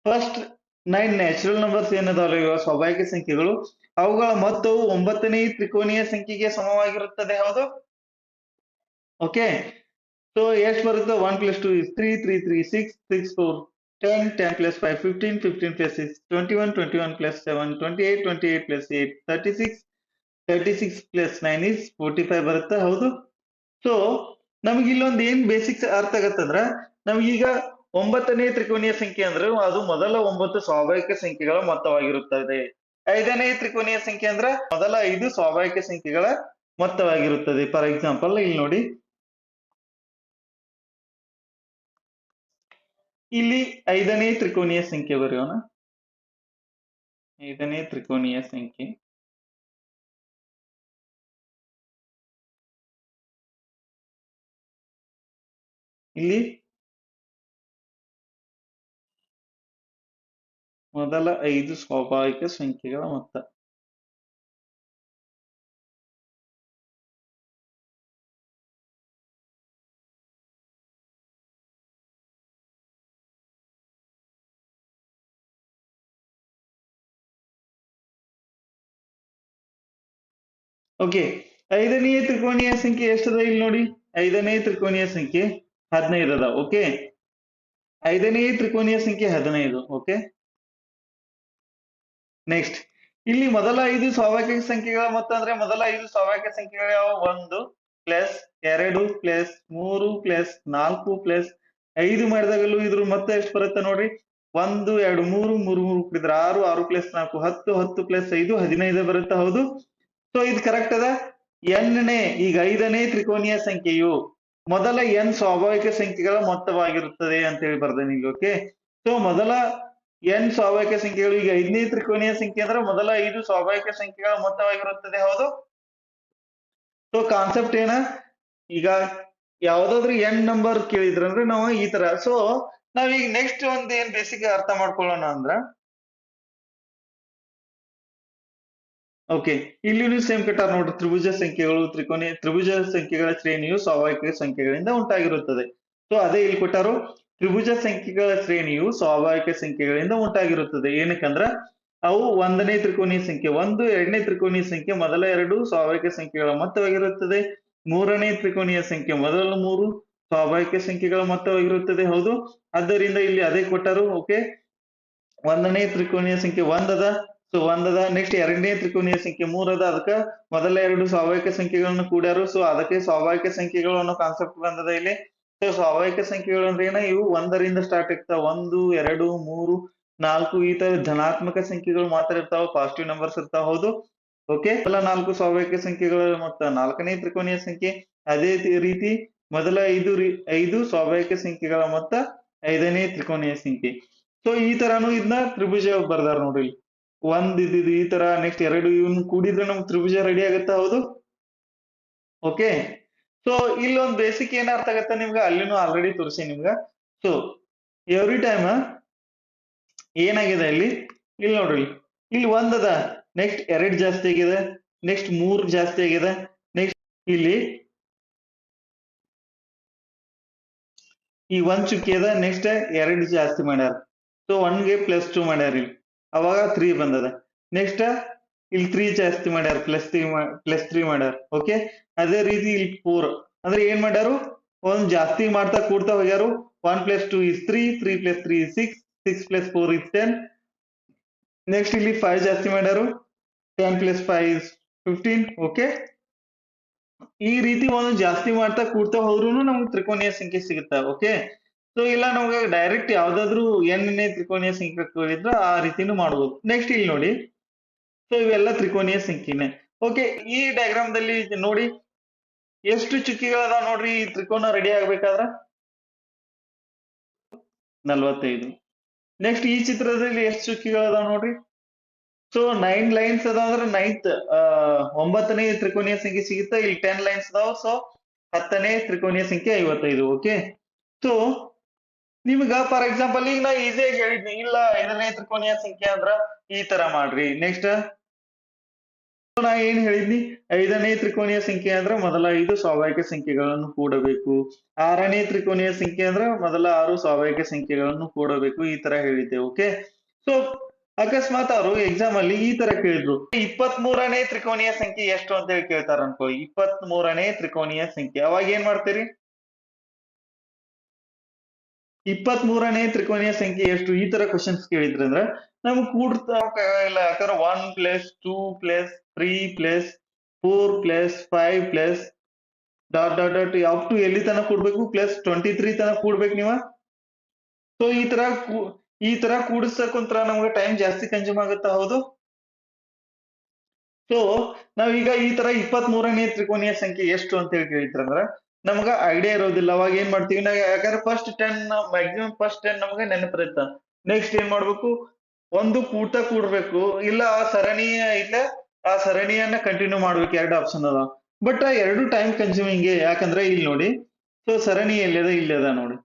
ಫಸ್ಟ್ 9 ನ್ಯಾಚುರಲ್ ನಂಬರ್ಸ್ ಏನದಾವಲ್ಲ ಇವಾಗ ಸ್ವಾಭಾವಿಕ ಸಂಖ್ಯೆಗಳು, ಅವುಗಳ ಮೊತ್ತವು 9ನೇ ತ್ರಿಕೋನೀಯ ಸಂಖ್ಯೆಗೆ ಸಮವಾಗಿರುತ್ತದೆ. ಹೌದು. ಓಕೆ. ಸೊ ಎಷ್ಟು ಬರುತ್ತೆ? 1 + 2 is 3, 3, 3, 6, 6, 4, 10, 10 + 5, 15, 15 + 6, 21, 21 + 7, 28, 28 + 8, 36, 36 + 9 is 45 ಬರುತ್ತೆ. ಹೌದು. ಸೊ ನಮ್ಗೆ ಇಲ್ಲೊಂದು ಏನ್ ಬೇಸಿಕ್ಸ್ ಅರ್ಥ ಆಗತ್ತಂದ್ರ ನಮ್ಗೀಗ 9ನೇ ತ್ರಿಕೋನೀಯ ಸಂಖ್ಯೆ ಅಂದ್ರೆ ಅದು ಮೊದಲ 9 ಸ್ವಾಭಾವಿಕ ಸಂಖ್ಯೆಗಳ ಮೊತ್ತವಾಗಿರುತ್ತದೆ. 5ನೇ ತ್ರಿಕೋನೀಯ ಸಂಖ್ಯೆ ಅಂದ್ರೆ ಮೊದಲ 5 ಸ್ವಾಭಾವಿಕ ಸಂಖ್ಯೆಗಳ ಮೊತ್ತವಾಗಿರುತ್ತದೆ. ಫಾರ್ ಎಕ್ಸಾಂಪಲ್ ಇಲ್ಲಿ ನೋಡಿ, ಇಲ್ಲಿ 5ನೇ ತ್ರಿಕೋನೀಯ ಸಂಖ್ಯೆ ಬರೆಯೋಣ. 5ನೇ ತ್ರಿಕೋನೀಯ ಸಂಖ್ಯೆ ಇಲ್ಲಿ ಮೊದಲ 5 ಸ್ವಾಭಾವಿಕ ಸಂಖ್ಯೆಗಳ ಮೊತ್ತ. ಓಕೆ, 5ನೇ ತ್ರಿಕೋನೀಯ ಸಂಖ್ಯೆ ಎಷ್ಟದ ಇಲ್ಲಿ ನೋಡಿ. 5ನೇ ತ್ರಿಕೋನೀಯ ಸಂಖ್ಯೆ 15 ಅದ. ಓಕೆ, 5ನೇ ತ್ರಿಕೋನೀಯ ಸಂಖ್ಯೆ 15. ಓಕೆ, ನೆಕ್ಸ್ಟ್ ಇಲ್ಲಿ ಮೊದಲ 5 ಸ್ವಾಭಾವಿಕ ಸಂಖ್ಯೆಗಳ ಮೊತ್ತ ಅಂದ್ರೆ ಮೊದಲ 5 ಸ್ವಾಭಾವಿಕ ಸಂಖ್ಯೆಗಳು ಯಾವ? 1 ಪ್ಲಸ್ 2 ಪ್ಲಸ್ 3 ಪ್ಲಸ್ 4 ಪ್ಲಸ್ 5 ಮಾಡಿದಾಗಲೂ ಇದ್ರ ಮೊತ್ತ ಎಷ್ಟು ಬರುತ್ತೆ ನೋಡ್ರಿ. 1 2 3 3 ಕೂಡಿದ್ರೆ 6 6 ಪ್ಲಸ್ 4 10 10 ಪ್ಲಸ್ 5 15 ಬರುತ್ತೆ. ಹೌದು, ಸೊ ಇದು ಕರೆಕ್ಟ್ ಅದ. ಎನ್ನೇ ಈಗ 5ನೇ ತ್ರಿಕೋನೀಯ ಸಂಖ್ಯೆಯು ಮೊದಲ n ಸ್ವಾಭಾವಿಕ ಸಂಖ್ಯೆಗಳ ಮೊತ್ತವಾಗಿರುತ್ತದೆ ಅಂತ ಹೇಳಿ ಬರ್ದೇನೆ ಈಗ. ಓಕೆ, ಸೊ ಮೊದಲ n ಸ್ವಾಭಾವಿಕ ಸಂಖ್ಯೆಗಳು, ಈಗ 5ನೇ ತ್ರಿಕೋನೀಯ ಸಂಖ್ಯೆ ಅಂದ್ರೆ ಮೊದಲ 5 ಸ್ವಾಭಾವಿಕ ಸಂಖ್ಯೆಗಳ ಮೊತ್ತವಾಗಿರುತ್ತದೆ. ಹೌದು, ಸೊ ಕಾನ್ಸೆಪ್ಟ್ ಏನ, ಈಗ ಯಾವ್ದಾದ್ರು n ನಂಬರ್ ಕೇಳಿದ್ರಂದ್ರೆ ನಾವು ಈ ತರ. ಸೊ ನಾವೀಗ ನೆಕ್ಸ್ಟ್ ಒಂದ್ ಏನ್ ಬೇಸಿಕ್ ಅರ್ಥ ಮಾಡ್ಕೊಳ್ಳೋಣ ಅಂದ್ರ, ಓಕೆ, ಇಲ್ಲಿನೂ ಸೇಮ್ ಕಟ್ಟಾರ ನೋಡ್ರಿ. ತ್ರಿಭುಜ ಸಂಖ್ಯೆಗಳು ತ್ರಿಭುಜ ಸಂಖ್ಯೆಗಳ ಶ್ರೇಣಿಯು ಸ್ವಾಭಾವಿಕ ಸಂಖ್ಯೆಗಳಿಂದ ಉಂಟಾಗಿರುತ್ತದೆ. ಸೊ ಅದೇ ಇಲ್ಲಿ ಕೊಟ್ಟಾರು, ತ್ರಿಭುಜ ಸಂಖ್ಯೆಗಳ ಶ್ರೇಣಿಯು ಸ್ವಾಭಾವಿಕ ಸಂಖ್ಯೆಗಳಿಂದ ಉಂಟಾಗಿರುತ್ತದೆ. ಏನಕ್ಕಂದ್ರ ಅವು 1ನೇ ತ್ರಿಕೋನೀಯ ಸಂಖ್ಯೆ 1, 2ನೇ ತ್ರಿಕೋನೀಯ ಸಂಖ್ಯೆ ಮೊದಲ 2 ಸ್ವಾಭಾವಿಕ ಸಂಖ್ಯೆಗಳ ಮೊತ್ತವಾಗಿರುತ್ತದೆ. 3ನೇ ತ್ರಿಕೋನೀಯ ಸಂಖ್ಯೆ ಮೊದಲ 3 ಸ್ವಾಭಾವಿಕ ಸಂಖ್ಯೆಗಳ ಮೊತ್ತವಾಗಿರುತ್ತದೆ. ಹೌದು, ಆದ್ದರಿಂದ ಇಲ್ಲಿ ಅದೇ ಕೊಟ್ಟರು. ಓಕೆ, 1ನೇ ತ್ರಿಕೋನೀಯ ಸಂಖ್ಯೆ 1 ಅದ. ಸೊ 1 ಅದ. ನೆಕ್ಸ್ಟ್ 2ನೇ ತ್ರಿಕೋನೀಯ ಸಂಖ್ಯೆ 3 ಅದ. ಅದಕ್ಕ ಮೊದಲ 2 ಸ್ವಾಭಾವಿಕ ಸಂಖ್ಯೆಗಳನ್ನು ಕೂಡ್ಯಾರು. ಸೊ ಅದಕ್ಕೆ ಸ್ವಾಭಾವಿಕ ಸಂಖ್ಯೆಗಳು ಅನ್ನೋ ಕಾನ್ಸೆಪ್ಟ್ ಬಂದದ ಇಲ್ಲಿ. ಸೊ ಸ್ವಾಭಾವಿಕ ಸಂಖ್ಯೆಗಳು ಅಂದ್ರೆ ಏನ, ಇವು 1ರಿಂದ ಸ್ಟಾರ್ಟ್ ಆಗ್ತಾವ. 1 2 3 4 ಈ ತರ ಧನಾತ್ಮಕ ಸಂಖ್ಯೆಗಳು ಮಾತ್ರ ಇರ್ತಾವ, ಪಾಸಿಟಿವ್ ನಂಬರ್ಸ್ ಇರ್ತಾವ. ಹೌದು, ಓಕೆ, ಮೊದಲ 4 ಸ್ವಾಭಾವಿಕ ಸಂಖ್ಯೆಗಳ ಮೊತ್ತ 4ನೇ ತ್ರಿಕೋನೀಯ ಸಂಖ್ಯೆ. ಅದೇ ರೀತಿ ಮೊದಲ 5 ಸ್ವಾಭಾವಿಕ ಸಂಖ್ಯೆಗಳ ಮೊತ್ತ 5ನೇ ತ್ರಿಕೋನೀಯ ಸಂಖ್ಯೆ. ಸೊ ಈ ತರಾನು ಇದನ್ನ ತ್ರಿಭುಜ ಬರ್ದಾರ ನೋಡ್ರಿ. 1 ಇದ್ದಿದ್ದು ಈ ತರ, ನೆಕ್ಸ್ಟ್ 2 ಇವನ್ ಕೂಡಿದ್ರೆ ನಮ್ಗೆ ತ್ರಿಭುಜ ರೆಡಿ ಆಗುತ್ತಾ. ಹೌದು, ಓಕೆ, ಸೊ ಇಲ್ಲೊಂದು ಬೇಸಿಕ್ ಏನ್ ಅರ್ಥ ಆಗತ್ತ ನಿಮ್ಗ, ಅಲ್ಲಿನೂ ಆಲ್ರೆಡಿ ತೋರಿಸಿ ನಿಮ್ಗ. ಸೊ ಎವ್ರಿ ಟೈಮ್ ಏನಾಗಿದೆ ಇಲ್ಲಿ ನೋಡ್ರಿ, ಇಲ್ಲಿ 1 ಅದ, ನೆಕ್ಸ್ಟ್ 2 ಜಾಸ್ತಿ ಆಗಿದೆ, ನೆಕ್ಸ್ಟ್ 3 ಜಾಸ್ತಿ ಆಗಿದೆ, ನೆಕ್ಸ್ಟ್ ಇಲ್ಲಿ ಈ 1 ಚುಕ್ಕಿ ಅದ, ನೆಕ್ಸ್ಟ್ 2 ಜಾಸ್ತಿ ಮಾಡ್ಯಾರ. ಸೊ 1ಗೆ +2 ಮಾಡ್ಯಾರ ಇಲ್ಲಿ, ಅವಾಗ 3 ಬಂದದ. ನೆಕ್ಸ್ಟ್ ಇಲ್ಲಿ 3 ಜಾಸ್ತಿ ಮಾಡ್ಯಾರ, +3 ಮಾಡ್ಯಾರ. ಓಕೆ, ಅದೇ ರೀತಿ ಇಲ್ಲಿ 4 ಅಂದ್ರೆ ಏನ್ ಮಾಡ್ಯಾರು, ಒಂದ್ ಜಾಸ್ತಿ ಮಾಡ್ತಾ ಕೂಡ್ತಾ ಹೋಗ್ಯಾರು. 1 + 2 is 3, 3 + 3 is 6, 6 + 4 is 10. ನೆಕ್ಸ್ಟ್ ಇಲ್ಲಿ 5 ಜಾಸ್ತಿ ಮಾಡ್ಯಾರು, 10 + 5 is 15. ಓಕೆ, ಈ ರೀತಿ ಒಂದು ಜಾಸ್ತಿ ಮಾಡ್ತಾ ಕೂಡ್ತಾ ಹೋದ್ರೂ ನಮ್ಗೆ ತ್ರಿಕೋನೀಯ ಸಂಖ್ಯೆ ಸಿಗುತ್ತಾ. ಓಕೆ, ಸೊ ಇಲ್ಲ ನಮ್ಗೆ ಡೈರೆಕ್ಟ್ ಯಾವ್ದಾದ್ರು n-ನೇ ತ್ರಿಕೋನೀಯ ಸಂಖ್ಯೆ ಕೇಳಿದ್ರೆ ಆ ರೀತಿನೂ ಮಾಡ್ಬೋದು. ನೆಕ್ಸ್ಟ್ ಇಲ್ಲಿ ನೋಡಿ, ಸೊ ಇವೆಲ್ಲ ತ್ರಿಕೋನೀಯ ಸಂಖ್ಯೆನೆ. ಓಕೆ, ಈ ಡಯಾಗ್ರಾಮ್ ದಲ್ಲಿ ನೋಡಿ ಎಷ್ಟು ಚುಕ್ಕಿಗಳದಾವ ನೋಡ್ರಿ ಈ ತ್ರಿಕೋನ ರೆಡಿ ಆಗ್ಬೇಕಾದ್ರ. 45. ನೆಕ್ಸ್ಟ್ ಈ ಚಿತ್ರದಲ್ಲಿ ಎಷ್ಟು ಚುಕ್ಕಿಗಳದಾವ ನೋಡ್ರಿ. ಸೊ 9 ಲೈನ್ಸ್ ಅದಾವ ಅಂದ್ರೆ 9ನೇ ತ್ರಿಕೋನೀಯ ಸಂಖ್ಯೆ ಸಿಗುತ್ತಾ. ಇಲ್ಲಿ 10 ಲೈನ್ಸ್ ಅದಾವ. ಸೊ 10ನೇ ತ್ರಿಕೋನೀಯ ಸಂಖ್ಯೆ 55. ಓಕೆ, ಸೊ ನಿಮ್ಗ ಫಾರ್ ಎಕ್ಸಾಂಪಲ್ ಈಗ ನಾ ಈಸಿಯಾಗಿ ಹೇಳಿದ್ನಿ, ಇಲ್ಲ 5ನೇ ತ್ರಿಕೋನೀಯ ಸಂಖ್ಯೆ ಅಂದ್ರ ಈ ತರ ಮಾಡ್ರಿ. ನೆಕ್ಸ್ಟ್ ನಾ ಏನ್ ಹೇಳಿದ್ನಿ, 5ನೇ ತ್ರಿಕೋನೀಯ ಸಂಖ್ಯೆ ಅಂದ್ರ ಮೊದಲ 5 ಸ್ವಾಭಾವಿಕ ಸಂಖ್ಯೆಗಳನ್ನು ಕೂಡಬೇಕು. 6ನೇ ತ್ರಿಕೋನೀಯ ಸಂಖ್ಯೆ ಅಂದ್ರ ಮೊದಲ 6 ಸ್ವಾಭಾವಿಕ ಸಂಖ್ಯೆಗಳನ್ನು ಕೂಡಬೇಕು, ಈ ತರ ಹೇಳಿದ್ದೆ. ಓಕೆ, ಸೊ ಅಕಸ್ಮಾತ್ ಅವರು ಎಕ್ಸಾಮ್ ಅಲ್ಲಿ ಈ ತರ ಕೇಳಿದ್ರು, 23ನೇ ತ್ರಿಕೋನೀಯ ಸಂಖ್ಯೆ ಎಷ್ಟು ಅಂತ ಹೇಳಿ ಕೇಳ್ತಾರ ಅನ್ಕೋ. 23ನೇ ತ್ರಿಕೋನೀಯ ಸಂಖ್ಯೆ, ಅವಾಗ ಏನ್ ಮಾಡ್ತೀರಿ, 23ನೇ ತ್ರಿಕೋನೀಯ ಸಂಖ್ಯೆ ಎಷ್ಟು ಈ ತರ ಕ್ವಶನ್ಸ್ ಕೇಳಿದ್ರಂದ್ರ ನಮ್ಗೆ ಕೂಡ್ತಾ ಇಲ್ಲ. ಯಾಕಂದ್ರೆ 1 + 2 + 3 + 4 + 5 + ಡಾಟ್ ಅಪ್ ಟು ಎಲ್ಲಿ ತನಕ ಕೂಡ್ಬೇಕು, +23 ತನಕ ಕೂಡ್ಬೇಕು ನೀವ. ಸೊ ಈ ತರ ಕೂಡಿಸಕುಂತ್ರ ನಮ್ಗೆ ಟೈಮ್ ಜಾಸ್ತಿ ಕನ್ಸ್ಯೂಮ್ ಆಗುತ್ತಾ. ಹೌದು, ಸೊ ನಾವೀಗ ಈ ತರ 23ನೇ ತ್ರಿಕೋನೀಯ ಸಂಖ್ಯೆ ಎಷ್ಟು ಅಂತ ಹೇಳಿ ಕೇಳಿದ್ರಂದ್ರ ನಮ್ಗ ಐಡಿಯಾ ಇರೋದಿಲ್ಲ. ಅವಾಗ ಏನ್ ಮಾಡ್ತೀವಿ ನಾವು, ಯಾಕಂದ್ರೆ ಫಸ್ಟ್ 10 ಫಸ್ಟ್ 10 ನಮ್ಗೆ ನೆನಪಿರುತ್ತ. ನೆಕ್ಸ್ಟ್ ಏನ್ ಮಾಡ್ಬೇಕು, ಒಂದು ಕೂಡ್ಬೇಕು, ಇಲ್ಲ ಆ ಸರಣಿಯನ್ನ ಕಂಟಿನ್ಯೂ ಮಾಡ್ಬೇಕು. 2 ಆಪ್ಷನ್ ಅದಾವ, ಬಟ್ 2 ಟೈಮ್ ಕನ್ಸ್ಯೂಮಿಂಗ್. ಯಾಕಂದ್ರೆ ಇಲ್ಲಿ ನೋಡಿ, ಸೊ ಸರಣಿ ಎಲ್ಲಿದೆ ಇಲ್ಲದ ನೋಡಿ.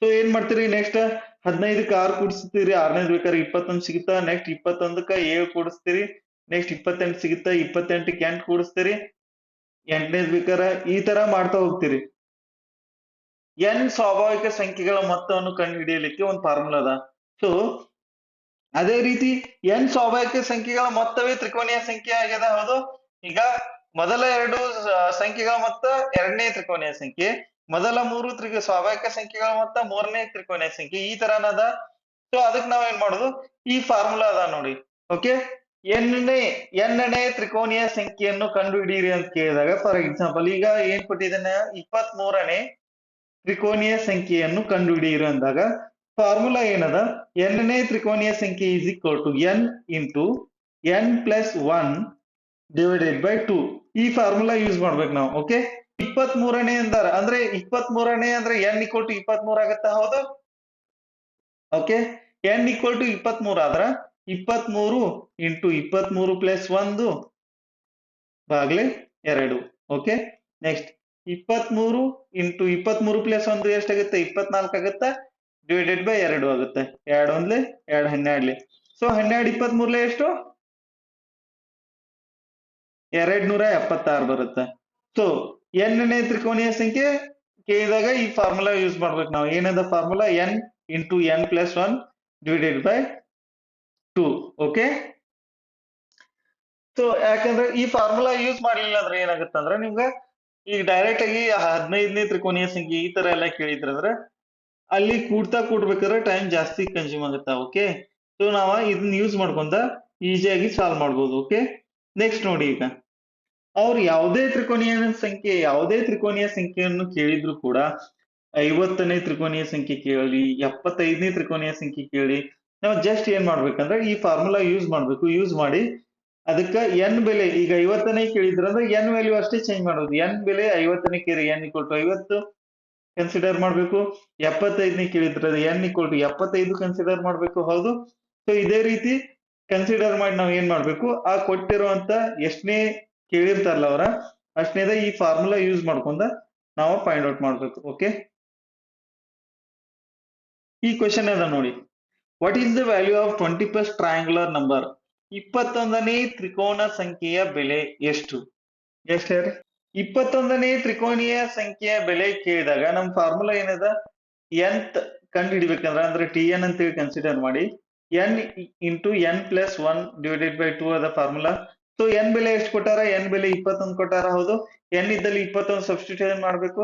ಸೊ ಏನ್ ಮಾಡ್ತೀರಿ ನೆಕ್ಸ್ಟ್ 15ಕ್ಕೆ 6 ಕೂಡಿಸ್ತೀರಿ, 6ನೇದು ಬೇಕಾದ್ರೆ 21 ಸಿಗುತ್ತಾ, ನೆಕ್ಸ್ಟ್ 21ಕ್ಕೆ 7 ಕೂಡಿಸ್ತೀರಿ, ನೆಕ್ಸ್ಟ್ 28 ಸಿಗುತ್ತಾ, 28ಕ್ಕೆ 8 ಕೂಡಿಸ್ತೀರಿ, 8ನೇದು ಬೇಕಾದ್ರೆ ಈ ತರ ಮಾಡ್ತಾ ಹೋಗ್ತೀರಿ. ಎನ್ ಸ್ವಾಭಾವಿಕ ಸಂಖ್ಯೆಗಳ ಮೊತ್ತವನ್ನು ಕಂಡುಹಿಡಿಯಲಿಕ್ಕೆ ಒಂದು ಫಾರ್ಮುಲಾ ಅದ. ಸೊ ಅದೇ ರೀತಿ ಎನ್ ಸ್ವಾಭಾವಿಕ ಸಂಖ್ಯೆಗಳ ಮೊತ್ತವೇ ತ್ರಿಕೋನೀಯ ಸಂಖ್ಯೆ ಆಗ್ಯದ, ಹೌದು. ಈಗ ಮೊದಲ 2 ಸಂಖ್ಯೆಗಳ ಮೊತ್ತ 2ನೇ ತ್ರಿಕೋನೀಯ ಸಂಖ್ಯೆ, ಮೊದಲ 3 ಸ್ವಾಭಾವಿಕ ಸಂಖ್ಯೆಗಳ ಮೊತ್ತ 3ನೇ ತ್ರಿಕೋನೀಯ ಸಂಖ್ಯೆ, ಈ ತರನದ. ಸೊ ಅದಕ್ಕೆ ನಾವ್ ಏನ್ ಮಾಡುದು, ಈ ಫಾರ್ಮುಲಾ ಅದ ನೋಡಿ. ಓಕೆ, ಎನ್ನೇ ತ್ರಿಕೋನೀಯ ಸಂಖ್ಯೆಯನ್ನು ಕಂಡು ಹಿಡಿಯಿರಿ ಅಂತ ಕೇಳಿದಾಗ, ಫಾರ್ ಎಕ್ಸಾಂಪಲ್ ಈಗ ಏನ್ ಕೊಟ್ಟಿದ್ದಾನೆ, 23ನೇ ತ್ರಿಕೋನೀಯ ಸಂಖ್ಯೆಯನ್ನು ಕಂಡು ಹಿಡಿಯಿರಿ ಅಂದಾಗ ಫಾರ್ಮುಲಾ ಏನದ, ಎನ್ನೇ ತ್ರಿಕೋನೀಯ ಸಂಖ್ಯೆ is equal to n into n plus 1 divided by 2. ಈ ಫಾರ್ಮುಲಾ ಯೂಸ್ ಮಾಡ್ಬೇಕು ನಾವು. ಓಕೆ, 23ನೇ ಅಂದ್ರೆ 23ನೇ ಅಂದ್ರೆ ಎನ್ ಈಕ್ವಲ್ ಟು 23 ಆಗತ್ತ, ಹೌದು. ಓಕೆ, ಎನ್ ಈಕ್ವಲ್ ಟು 23 ಆದ್ರ 23 ಇಂಟು 23 ಪ್ಲಸ್ 1 ಬಾಗ್ಲೆ 2. ಓಕೆ, ನೆಕ್ಸ್ಟ್ 23 ಇಂಟು 23 ಪ್ಲಸ್ 1 ಎಷ್ಟಾಗುತ್ತೆ, 24 ಆಗುತ್ತಾ, ಡಿವೈಡೆಡ್ ಬೈ 2 ಆಗುತ್ತೆ. 2 ಒಂದ್ಲೆ 2 12. ಸೊ 12 23 ಎಷ್ಟು, 276 ಬರುತ್ತೆ. ಸೊ ಎನ್ನೇ ತ್ರಿಕೋನೀಯ ಸಂಖ್ಯೆ ಕೇಳಿದಾಗ ಈ ಫಾರ್ಮುಲಾ ಯೂಸ್ ಮಾಡ್ಬೇಕು ನಾವು. ಏನದ formula, N into n plus 1 divided by 2. Okay, so ಯಾಕಂದ್ರೆ ಈ ಫಾರ್ಮುಲಾ ಯೂಸ್ ಮಾಡ್ಲಿಲ್ಲ ಅಂದ್ರೆ ಏನಾಗುತ್ತೆ ಅಂದ್ರೆ ನಿಮ್ಗೆ ಈಗ ಡೈರೆಕ್ಟ್ ಆಗಿ 15ನೇ ತ್ರಿಕೋನೀಯ ಸಂಖ್ಯೆ ಈ ತರ ಎಲ್ಲ ಕೇಳಿದ್ರಂದ್ರೆ ಅಲ್ಲಿ ಕೂಡ್ಬೇಕಾದ್ರೆ ಟೈಮ್ ಜಾಸ್ತಿ ಕನ್ಸ್ಯೂಮ್ ಆಗುತ್ತಾ. ಓಕೆ, ಸೊ ನಾವ ಇದನ್ನ ಯೂಸ್ ಮಾಡ್ಕೊಂಡ ಈಸಿಯಾಗಿ ಸಾಲ್ವ್ ಮಾಡ್ಬೋದು. ಓಕೆ, ನೆಕ್ಸ್ಟ್ ನೋಡಿ, ಈಗ ಅವ್ರು ಯಾವುದೇ ತ್ರಿಕೋನೀಯ ಸಂಖ್ಯೆಯನ್ನು ಕೇಳಿದ್ರು ಕೂಡ 50ನೇ ತ್ರಿಕೋನೀಯ ಸಂಖ್ಯೆ ಕೇಳಿ, 75ನೇ ತ್ರಿಕೋನೀಯ ಸಂಖ್ಯೆ ಕೇಳಿ, ನಾವು ಜಸ್ಟ್ ಏನ್ ಮಾಡ್ಬೇಕಂದ್ರೆ ಈ ಫಾರ್ಮುಲಾ ಯೂಸ್ ಮಾಡ್ಬೇಕು. ಯೂಸ್ ಮಾಡಿ ಅದಕ್ಕ ಎನ್ ಬೆಲೆ, ಈಗ 50ನೇ ಕೇಳಿದ್ರಂದ್ರೆ ಎನ್ ವ್ಯಾಲ್ಯೂ ಅಷ್ಟೇ ಚೇಂಜ್ ಮಾಡೋದು. ಎನ್ ಬೆಲೆ 50ನೇ ಕೇಳಿ ಎನ್ ಈಕ್ವಲ್ ಟು 50 ಕನ್ಸಿಡರ್ ಮಾಡ್ಬೇಕು. 75ನೇ ಕೇಳಿದ್ರೆ ಎನ್ ಈಕ್ವಲ್ ಟು 75 ಕನ್ಸಿಡರ್ ಮಾಡ್ಬೇಕು, ಹೌದು. ಸೊ ಇದೇ ರೀತಿ ಕನ್ಸಿಡರ್ ಮಾಡಿ ನಾವ್ ಏನ್ ಮಾಡ್ಬೇಕು, ಆ ಕೊಟ್ಟಿರುವಂತ ಎಷ್ಟನೇ ಕೇಳಿರ್ತಾರಲ್ಲ ಅವರ ಅಷ್ಟನೇದ ಈ ಫಾರ್ಮುಲಾ ಯೂಸ್ ಮಾಡ್ಕೊಂಡ ನಾವು ಫೈಂಡ್ ಔಟ್ ಮಾಡ್ಬೇಕು. ಓಕೆ, ಈ ಕ್ವೆಶನ್ ಅದ ನೋಡಿ. What is the value of 21st triangular number? 21ನೇ ತ್ರಿಕೋನ ಸಂಖ್ಯೆಯ ಬೆಲೆ ಎಷ್ಟು? ಹೇಳಿ. 21ನೇ ತ್ರಿಕೋನೀಯ ಸಂಖ್ಯೆಯ ಬೆಲೆ ಕೇಳಿದಾಗ ನಮ್ ಫಾರ್ಮುಲಾ ಏನದ, nth ಕಂಡು ಹಿಡಿಬೇಕಂದ್ರ ಅಂದ್ರೆ ಟಿ ಎನ್ ಅಂತೇಳಿ ಕನ್ಸಿಡರ್ ಮಾಡಿ N into n plus 1 divided by 2 ಅದ ಫಾರ್ಮುಲಾ. ಸೊ ಎನ್ ಬೆಲೆ ಎಷ್ಟು ಕೊಟ್ಟಾರ, ಎನ್ ಬೆಲೆ 21 ಕೊಟ್ಟಾರ, ಹೌದು. ಎನ್ ಇದ್ದಲ್ಲಿ 21 ಸಬ್ಸ್ಟಿಟ್ಯೂಟ್ ಮಾಡ್ಬೇಕು.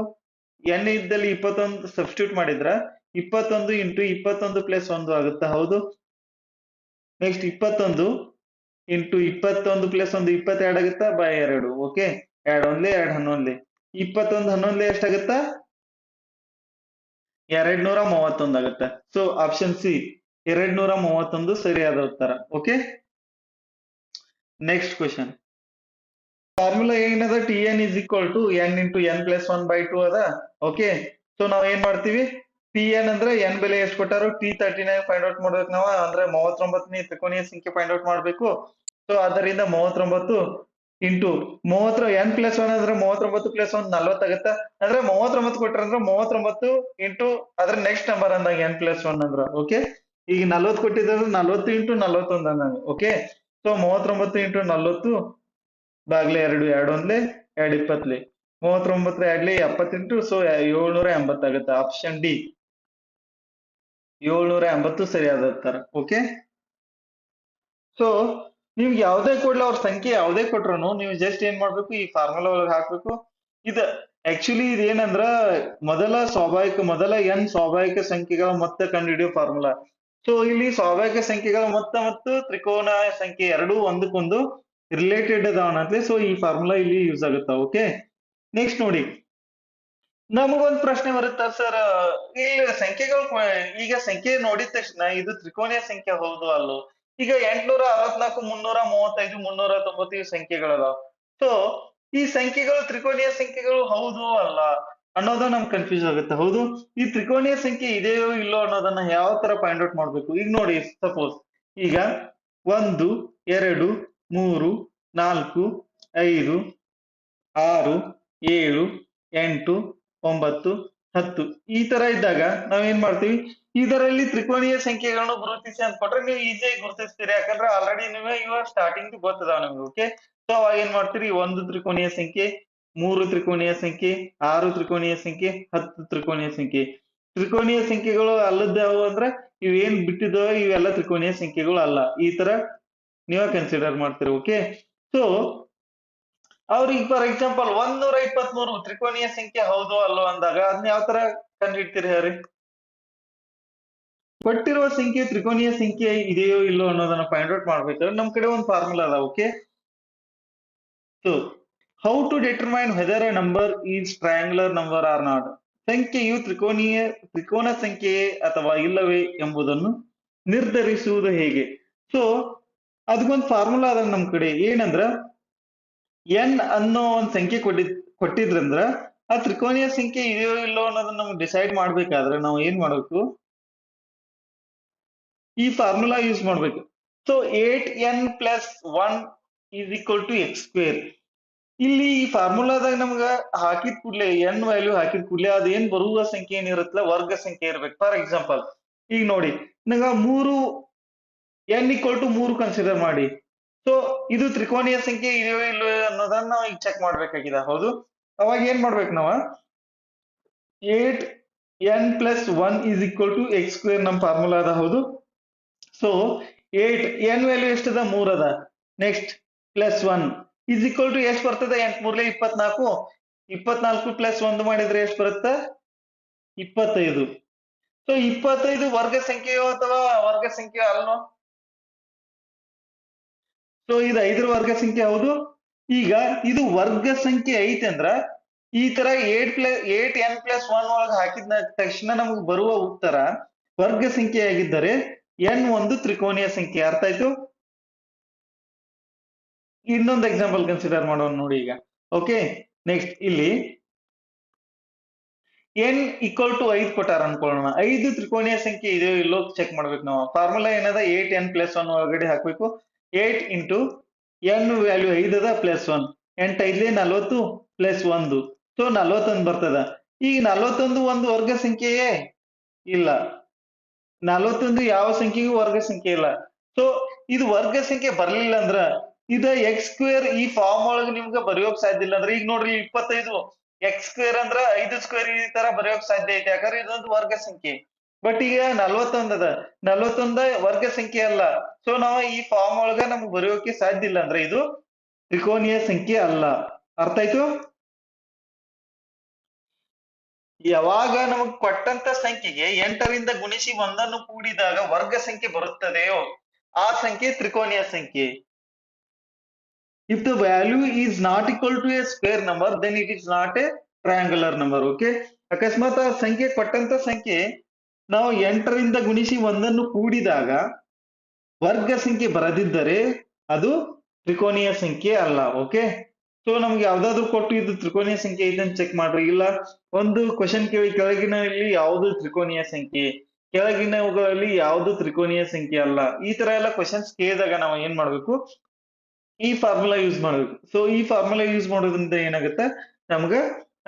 ಎನ್ ಇದ್ದಲ್ಲಿ 21 ಸಬ್ಸ್ಟಿಟ್ಯೂಟ್ ಮಾಡಿದ್ರ 21 ಇಂಟು 21 ಪ್ಲಸ್ 1 ಆಗುತ್ತಾ, ಹೌದು. ನೆಕ್ಸ್ಟ್ 21 ಇಂಟು 21 ಪ್ಲಸ್ 1 22 ಆಗುತ್ತಾ, ಬೈ 2. ಓಕೆ, 2 ಒಂದ್ಲೆ 2 11. 21 11 ಎಷ್ಟಾಗುತ್ತಾ, 231 ಆಗುತ್ತೆ. ಸೊ ಆಪ್ಷನ್ ಸಿ 231 ಸರಿಯಾದ ಉತ್ತರ. Okay, next question. ಫಾರ್ಮುಲಾ ಏನದ, T N is equal to n into n plus 1 by 2 ಅದ. ಓಕೆ, ಸೊ ನಾವ್ ಏನ್ ಮಾಡ್ತೀವಿ, ಟಿ ಎನ್ ಅಂದ್ರೆ ಎನ್ ಬೆಲೆ ಎಷ್ಟು ಕೊಟ್ಟಾರು, T39 ಫೈಂಡ್ ಔಟ್ ಮಾಡ್ಬೇಕು ನಾವು. ಅಂದ್ರೆ 39ನೇ ತ್ರಿಕೋನೀಯ ಸಂಖ್ಯೆ ಫೈಂಡ್ ಔಟ್ ಮಾಡ್ಬೇಕು. ಸೊ ಅದರಿಂದ 39 ಇಂಟು 30 ಎನ್ ಪ್ಲಸ್ 1 ಅಂದ್ರೆ 39 ಪ್ಲಸ್ 1 40 ಆಗುತ್ತಾ. ಅಂದ್ರೆ 39 ಕೊಟ್ರ ಅಂದ್ರೆ 39 ಇಂಟು ಅದ್ರ ನೆಕ್ಸ್ಟ್ ನಂಬರ್ ಅಂದಾಗ ಎನ್ ಪ್ಲಸ್ 1 ಅಂದ್ರ. ಓಕೆ, ಈಗ 40 ಕೊಟ್ಟಿದ್ರೆ 40 ಇಂಟು 41 ಅಂದಾಗ. ಓಕೆ, ಸೊ 39 ಇಂಟು 40 ಬಾಗ್ಲೆ 2, 2 ಒಂದ್ಲೆ 2 20. 39 2 78. ಸೊ 780 ಆಗುತ್ತೆ. ಆಪ್ಷನ್ ಡಿ 780 ಸರಿಯಾದ ಉತ್ತರ. ಓಕೆ, ಸೊ ನಿಮ್ಗೆ ಯಾವುದೇ ಕೊಡ್ಲಿ, ಅವ್ರ ಸಂಖ್ಯೆ ಯಾವುದೇ ಕೊಟ್ರು ನೀವು ಜಸ್ಟ್ ಏನ್ ಮಾಡ್ಬೇಕು, ಈ ಫಾರ್ಮುಲಾ ಒಳಗೆ ಹಾಕ್ಬೇಕು. ಇದು ಆಕ್ಚುಲಿ ಇದೇನಂದ್ರ ಮೊದಲ ಎನ್ ಸ್ವಾಭಾವಿಕ ಸಂಖ್ಯೆಗಳ ಮೊತ್ತ ಕಂಡುಹಿಡಿಯೋ ಫಾರ್ಮುಲಾ. ಸೊ ಇಲ್ಲಿ ಸ್ವಾಭಾವಿಕ ಸಂಖ್ಯೆಗಳ ಮೊತ್ತ ಮತ್ತು ತ್ರಿಕೋನ ಸಂಖ್ಯೆ ಎರಡೂ ಒಂದಕ್ಕೊಂದು ರಿಲೇಟೆಡ್ ಅದಾವನಂತೆ. ಸೊ ಈ ಫಾರ್ಮುಲಾ ಇಲ್ಲಿ ಯೂಸ್ ಆಗುತ್ತಾ. ಓಕೆ, ನೆಕ್ಸ್ಟ್ ನೋಡಿ, ನಮಗೊಂದು ಪ್ರಶ್ನೆ ಬರುತ್ತಾ, ಸರ್ ಇಲ್ಲಿ ಸಂಖ್ಯೆಗಳು ಈಗ ಸಂಖ್ಯೆ ನೋಡಿದ ತಕ್ಷಣ ಇದು ತ್ರಿಕೋನೀಯ ಸಂಖ್ಯೆ ಹೌದು ಅಲ್ಲೋ? ಈಗ 864 335 390 ಸಂಖ್ಯೆಗಳದಾವ. ಸೊ ಈ ಸಂಖ್ಯೆಗಳು ತ್ರಿಕೋನೀಯ ಸಂಖ್ಯೆಗಳು ಹೌದು ಅಲ್ಲ ಅನ್ನೋದು ನಮ್ಗೆ ಕನ್ಫ್ಯೂಸ್ ಆಗುತ್ತೆ, ಹೌದು. ಈ ತ್ರಿಕೋನೀಯ ಸಂಖ್ಯೆ ಇದೆಯೋ ಇಲ್ಲೋ ಅನ್ನೋದನ್ನ ಯಾವ ತರ ಫೈಂಡ್ ಔಟ್ ಮಾಡ್ಬೇಕು. ಈಗ ನೋಡಿ, ಸಪೋಸ್ ಈಗ 1 2 3 4 5 6 7 8 9 10 ಈ ತರ ಇದ್ದಾಗ ನಾವೇನ್ ಮಾಡ್ತೀವಿ, ಇದರಲ್ಲಿ ತ್ರಿಕೋನೀಯ ಸಂಖ್ಯೆಗಳನ್ನು ಗುರುತಿಸಿ ಅಂತ ಕೊಟ್ರೆ ನೀವು ಈಸಿಯಾಗಿ ಗುರುತಿಸ್ತೀರಿ, ಯಾಕಂದ್ರೆ ಆಲ್ರೆಡಿ ನೀವು ಇವಾಗ ಸ್ಟಾರ್ಟಿಂಗ್ ಗೊತ್ತದಾವ ನಿಮ್ಗೆ. ಓಕೆ, ಸೊ ಅವಾಗ ಏನ್ ಮಾಡ್ತೀರಿ, 1 ತ್ರಿಕೋನೀಯ ಸಂಖ್ಯೆ, 3 ತ್ರಿಕೋನೀಯ ಸಂಖ್ಯೆ, 6 ತ್ರಿಕೋನೀಯ ಸಂಖ್ಯೆ, 10 ತ್ರಿಕೋನೀಯ ಸಂಖ್ಯೆ. ತ್ರಿಕೋನೀಯ ಸಂಖ್ಯೆಗಳು ಅಲ್ಲದ ಯಾವ ಅಂದ್ರೆ ಇವೇನ್ ಬಿಟ್ಟಿದೋ ಇವೆಲ್ಲ ತ್ರಿಕೋನೀಯ ಸಂಖ್ಯೆಗಳು ಅಲ್ಲ, ಈ ತರ ನೀವ ಕನ್ಸಿಡರ್ ಮಾಡ್ತೀರಿ. ಓಕೆ, ಸೊ ಅವ್ರಿಗೆ ಫಾರ್ ಎಕ್ಸಾಂಪಲ್ 123 ತ್ರಿಕೋನೀಯ ಸಂಖ್ಯೆ ಹೌದು ಅಲ್ಲೋ ಅಂದಾಗ ಅದನ್ನ ಯಾವ ತರ ಕಂಡು ಹಿಡ್ತೀರಿ ಹೇಳ್ರಿ? ಕೊಟ್ಟಿರುವ ಸಂಖ್ಯೆ ತ್ರಿಕೋನೀಯ ಸಂಖ್ಯೆ ಇದೆಯೋ ಇಲ್ಲೋ ಅನ್ನೋದನ್ನ ಫೈಂಡ್ ಔಟ್ ಮಾಡ್ಬೇಕಾದ್ರೆ ನಮ್ ಕಡೆ ಒಂದು ಫಾರ್ಮುಲಾ ಅದ. Okay, so how to determine whether a number is triangular number or not. ಸಂಖ್ಯೆಯು ತ್ರಿಕೋನ ಸಂಖ್ಯೆಯೇ ಅಥವಾ ಇಲ್ಲವೇ ಎಂಬುದನ್ನು ನಿರ್ಧರಿಸುವುದು ಹೇಗೆ? ಸೊ ಅದಕ್ಕೊಂದು ಫಾರ್ಮುಲಾ ಅದ ನಮ್ ಕಡೆ. ಏನಂದ್ರ ಎನ್ ಅನ್ನೋ ಒಂದ್ ಸಂಖ್ಯೆ ಕೊಟ್ಟಿದ್ರಂದ್ರ ಆ ತ್ರಿಕೋನೀಯ ಸಂಖ್ಯೆ ಇದೆಯೋ ಇಲ್ಲೋ ಅನ್ನೋದನ್ನ ನಮ್ಗೆ ಡಿಸೈಡ್ ಮಾಡ್ಬೇಕಾದ್ರೆ ನಾವು ಏನ್ ಮಾಡ್ಬೇಕು, ಈ ಫಾರ್ಮುಲಾ ಯೂಸ್ ಮಾಡ್ಬೇಕು. So 8n+1 is equal to x square. ಇಲ್ಲಿ ಈ ಫಾರ್ಮುಲಾದಾಗ ನಮ್ಗ ಹಾಕಿದ ಕೂಡ್ಲೆ ಎನ್ ವ್ಯಾಲ್ಯೂ ಹಾಕಿದ ಕೂಡ್ಲೆ ಅದೇನ್ ಬರುವ ಸಂಖ್ಯೆ ಏನಿರುತ್ತಲ್ಲ ವರ್ಗ ಸಂಖ್ಯೆ ಇರ್ಬೇಕು. ಫಾರ್ ಎಕ್ಸಾಂಪಲ್ ಈಗ ನೋಡಿ, ನಂಗ 3 ಕನ್ಸಿಡರ್ ಮಾಡಿ. ಸೊ ಇದು ತ್ರಿಕೋನೀಯ ಸಂಖ್ಯೆ ಇದೆಯೋ ಇಲ್ಲೋ ಅನ್ನೋದನ್ನ ನಾವು ಈಗ ಚೆಕ್ ಮಾಡ್ಬೇಕಾಗಿದೆ. ಹೌದು, ಅವಾಗ ಏನ್ ಮಾಡ್ಬೇಕು ನಾವು, 8n+1 is equal to x square ನಮ್ ಫಾರ್ಮುಲಾ ಅದ. ಹೌದು, ಸೊ 8 ಎನ್ ವ್ಯಾಲ್ಯೂ ಎಷ್ಟದ, 3 ಅದ. ನೆಕ್ಸ್ಟ್ +1 ಈಸ್ ಈಕ್ವಲ್ ಟು ಎಷ್ಟು ಬರ್ತದೆ, 8 3 24. 24 +1 ಮಾಡಿದ್ರೆ ಎಷ್ಟು ಬರುತ್ತೆ, 25. ಸೊ 25 ವರ್ಗ ಸಂಖ್ಯೆಯೋ ಅಥವಾ ವರ್ಗ ಸಂಖ್ಯೆ ಅಲ್ವೋ? ಸೊ ಇದು 5 ವರ್ಗ ಸಂಖ್ಯೆ. ಹೌದು, ಈಗ ಇದು ವರ್ಗ ಸಂಖ್ಯೆ ಐತೆ ಅಂದ್ರ ಈ ತರ 8n+1 ಒಳಗೆ ಹಾಕಿದ ತಕ್ಷಣ ನಮಗೆ ಬರುವ ಉತ್ತರ ವರ್ಗ ಸಂಖ್ಯೆ ಆಗಿದ್ದರೆ n ಒಂದು ತ್ರಿಕೋನೀಯ ಸಂಖ್ಯೆ. ಅರ್ಥ ಆಯ್ತು? ಇನ್ನೊಂದು ಎಕ್ಸಾಂಪಲ್ ಕನ್ಸಿಡರ್ ಮಾಡೋಣ ನೋಡಿ ಈಗ. ಓಕೆ, ನೆಕ್ಸ್ಟ್ ಇಲ್ಲಿ n = 5 ಕೊಟ್ಟಾರ ಅನ್ಕೊಳ್ಳೋಣ. 5 ತ್ರಿಕೋನೀಯ ಸಂಖ್ಯೆ ಇದೆಯೋ ಇಲ್ಲೋ ಚೆಕ್ ಮಾಡ್ಬೇಕು ನಾವು. ಫಾರ್ಮುಲಾ ಏನದ, 8n+1 ಒಳಗಡೆ ಹಾಕ್ಬೇಕು. 8 ಇಂಟು n ವ್ಯಾಲ್ಯೂ 5 ಅದ +1, 8 5 40 +1, ಸೊ 41 ಬರ್ತದ. ಈಗ 41 ಒಂದು ವರ್ಗ ಸಂಖ್ಯೆಯೇ ಇಲ್ಲ, 41 ಯಾವ ಸಂಖ್ಯೆಗೂ ವರ್ಗ ಸಂಖ್ಯೆ ಇಲ್ಲ. ಸೊ ಇದು ವರ್ಗ ಸಂಖ್ಯೆ ಬರ್ಲಿಲ್ಲ ಅಂದ್ರ ಇದ ಎಕ್ಸ್ ಸ್ಕ್ವೇರ್ ಈ ಫಾರ್ಮ್ ಒಳಗೆ ನಿಮ್ಗೆ ಬರೆಯೋಕ್ ಸಾಧ್ಯ ಇಲ್ಲ. ಅಂದ್ರೆ ಈಗ ನೋಡ್ರಿ 25 ಎಕ್ಸ್ ಸ್ಕ್ವೇರ್ ಅಂದ್ರ 5 ಸ್ಕ್ವೇರ್ ಈ ತರ ಬರೆಯೋಕ್ ಸಾಧ್ಯ ಐತೆ, ಯಾಕಂದ್ರೆ ಇದೊಂದು ವರ್ಗ ಸಂಖ್ಯೆ. ಬಟ್ ಈಗ 41 ಅದ, 41 ವರ್ಗ ಸಂಖ್ಯೆ ಅಲ್ಲ. ಸೊ ನಾವು ಈ ಫಾರ್ಮ್ ಒಳಗ ನಮ್ಗೆ ಬರೆಯೋಕೆ ಸಾಧ್ಯ ಇಲ್ಲ, ಅಂದ್ರೆ ಇದು ತ್ರಿಕೋನೀಯ ಸಂಖ್ಯೆ ಅಲ್ಲ. ಅರ್ಥ ಆಯ್ತು? ಯಾವಾಗ ನಮಗ್ ಕೊಟ್ಟಂತ ಸಂಖ್ಯೆಗೆ 8ರಿಂದ ಗುಣಿಸಿ 1 ಕೂಡಿದಾಗ ವರ್ಗ ಸಂಖ್ಯೆ ಬರುತ್ತದೆಯೋ ಆ ಸಂಖ್ಯೆ ತ್ರಿಕೋನೀಯ ಸಂಖ್ಯೆ. If the value is not equal to a square number, then it is not a triangular number. Okay, ಅಕಸ್ಮಾತ್ ಆ ಸಂಖ್ಯೆ ಕೊಟ್ಟಂತ ಸಂಖ್ಯೆ ನಾವು 8ರಿಂದ ಗುಣಿಸಿ 1 ಕೂಡಿದಾಗ ವರ್ಗ ಸಂಖ್ಯೆ ಬರದಿದ್ದರೆ ಅದು ತ್ರಿಕೋನೀಯ ಸಂಖ್ಯೆ ಅಲ್ಲ. ಓಕೆ, ಸೊ ನಮ್ಗೆ ಯಾವ್ದಾದ್ರು ಕೊಟ್ಟು ಇದು ತ್ರಿಕೋನೀಯ ಸಂಖ್ಯೆ ಇದನ್ನ ಚೆಕ್ ಮಾಡ್ರಿ. ಇಲ್ಲ ಒಂದು ಕ್ವಶನ್ ಕೇಳಿ ಕೆಳಗಿನಲ್ಲಿ ಯಾವುದು ತ್ರಿಕೋನೀಯ ಸಂಖ್ಯೆ, ಕೆಳಗಿನವುಗಳಲ್ಲಿ ಯಾವುದು ತ್ರಿಕೋನೀಯ ಸಂಖ್ಯೆ ಅಲ್ಲ, ಈ ತರ ಎಲ್ಲ ಕ್ವಶನ್ಸ್ ಕೇಳಿದಾಗ ನಾವು ಏನ್ ಮಾಡ್ಬೇಕು, ಈ ಫಾರ್ಮುಲಾ ಯೂಸ್ ಮಾಡ್ಬೇಕು. ಸೊ ಈ ಫಾರ್ಮುಲಾ ಯೂಸ್ ಮಾಡೋದ್ರಿಂದ ಏನಾಗುತ್ತೆ, ನಮ್ಗ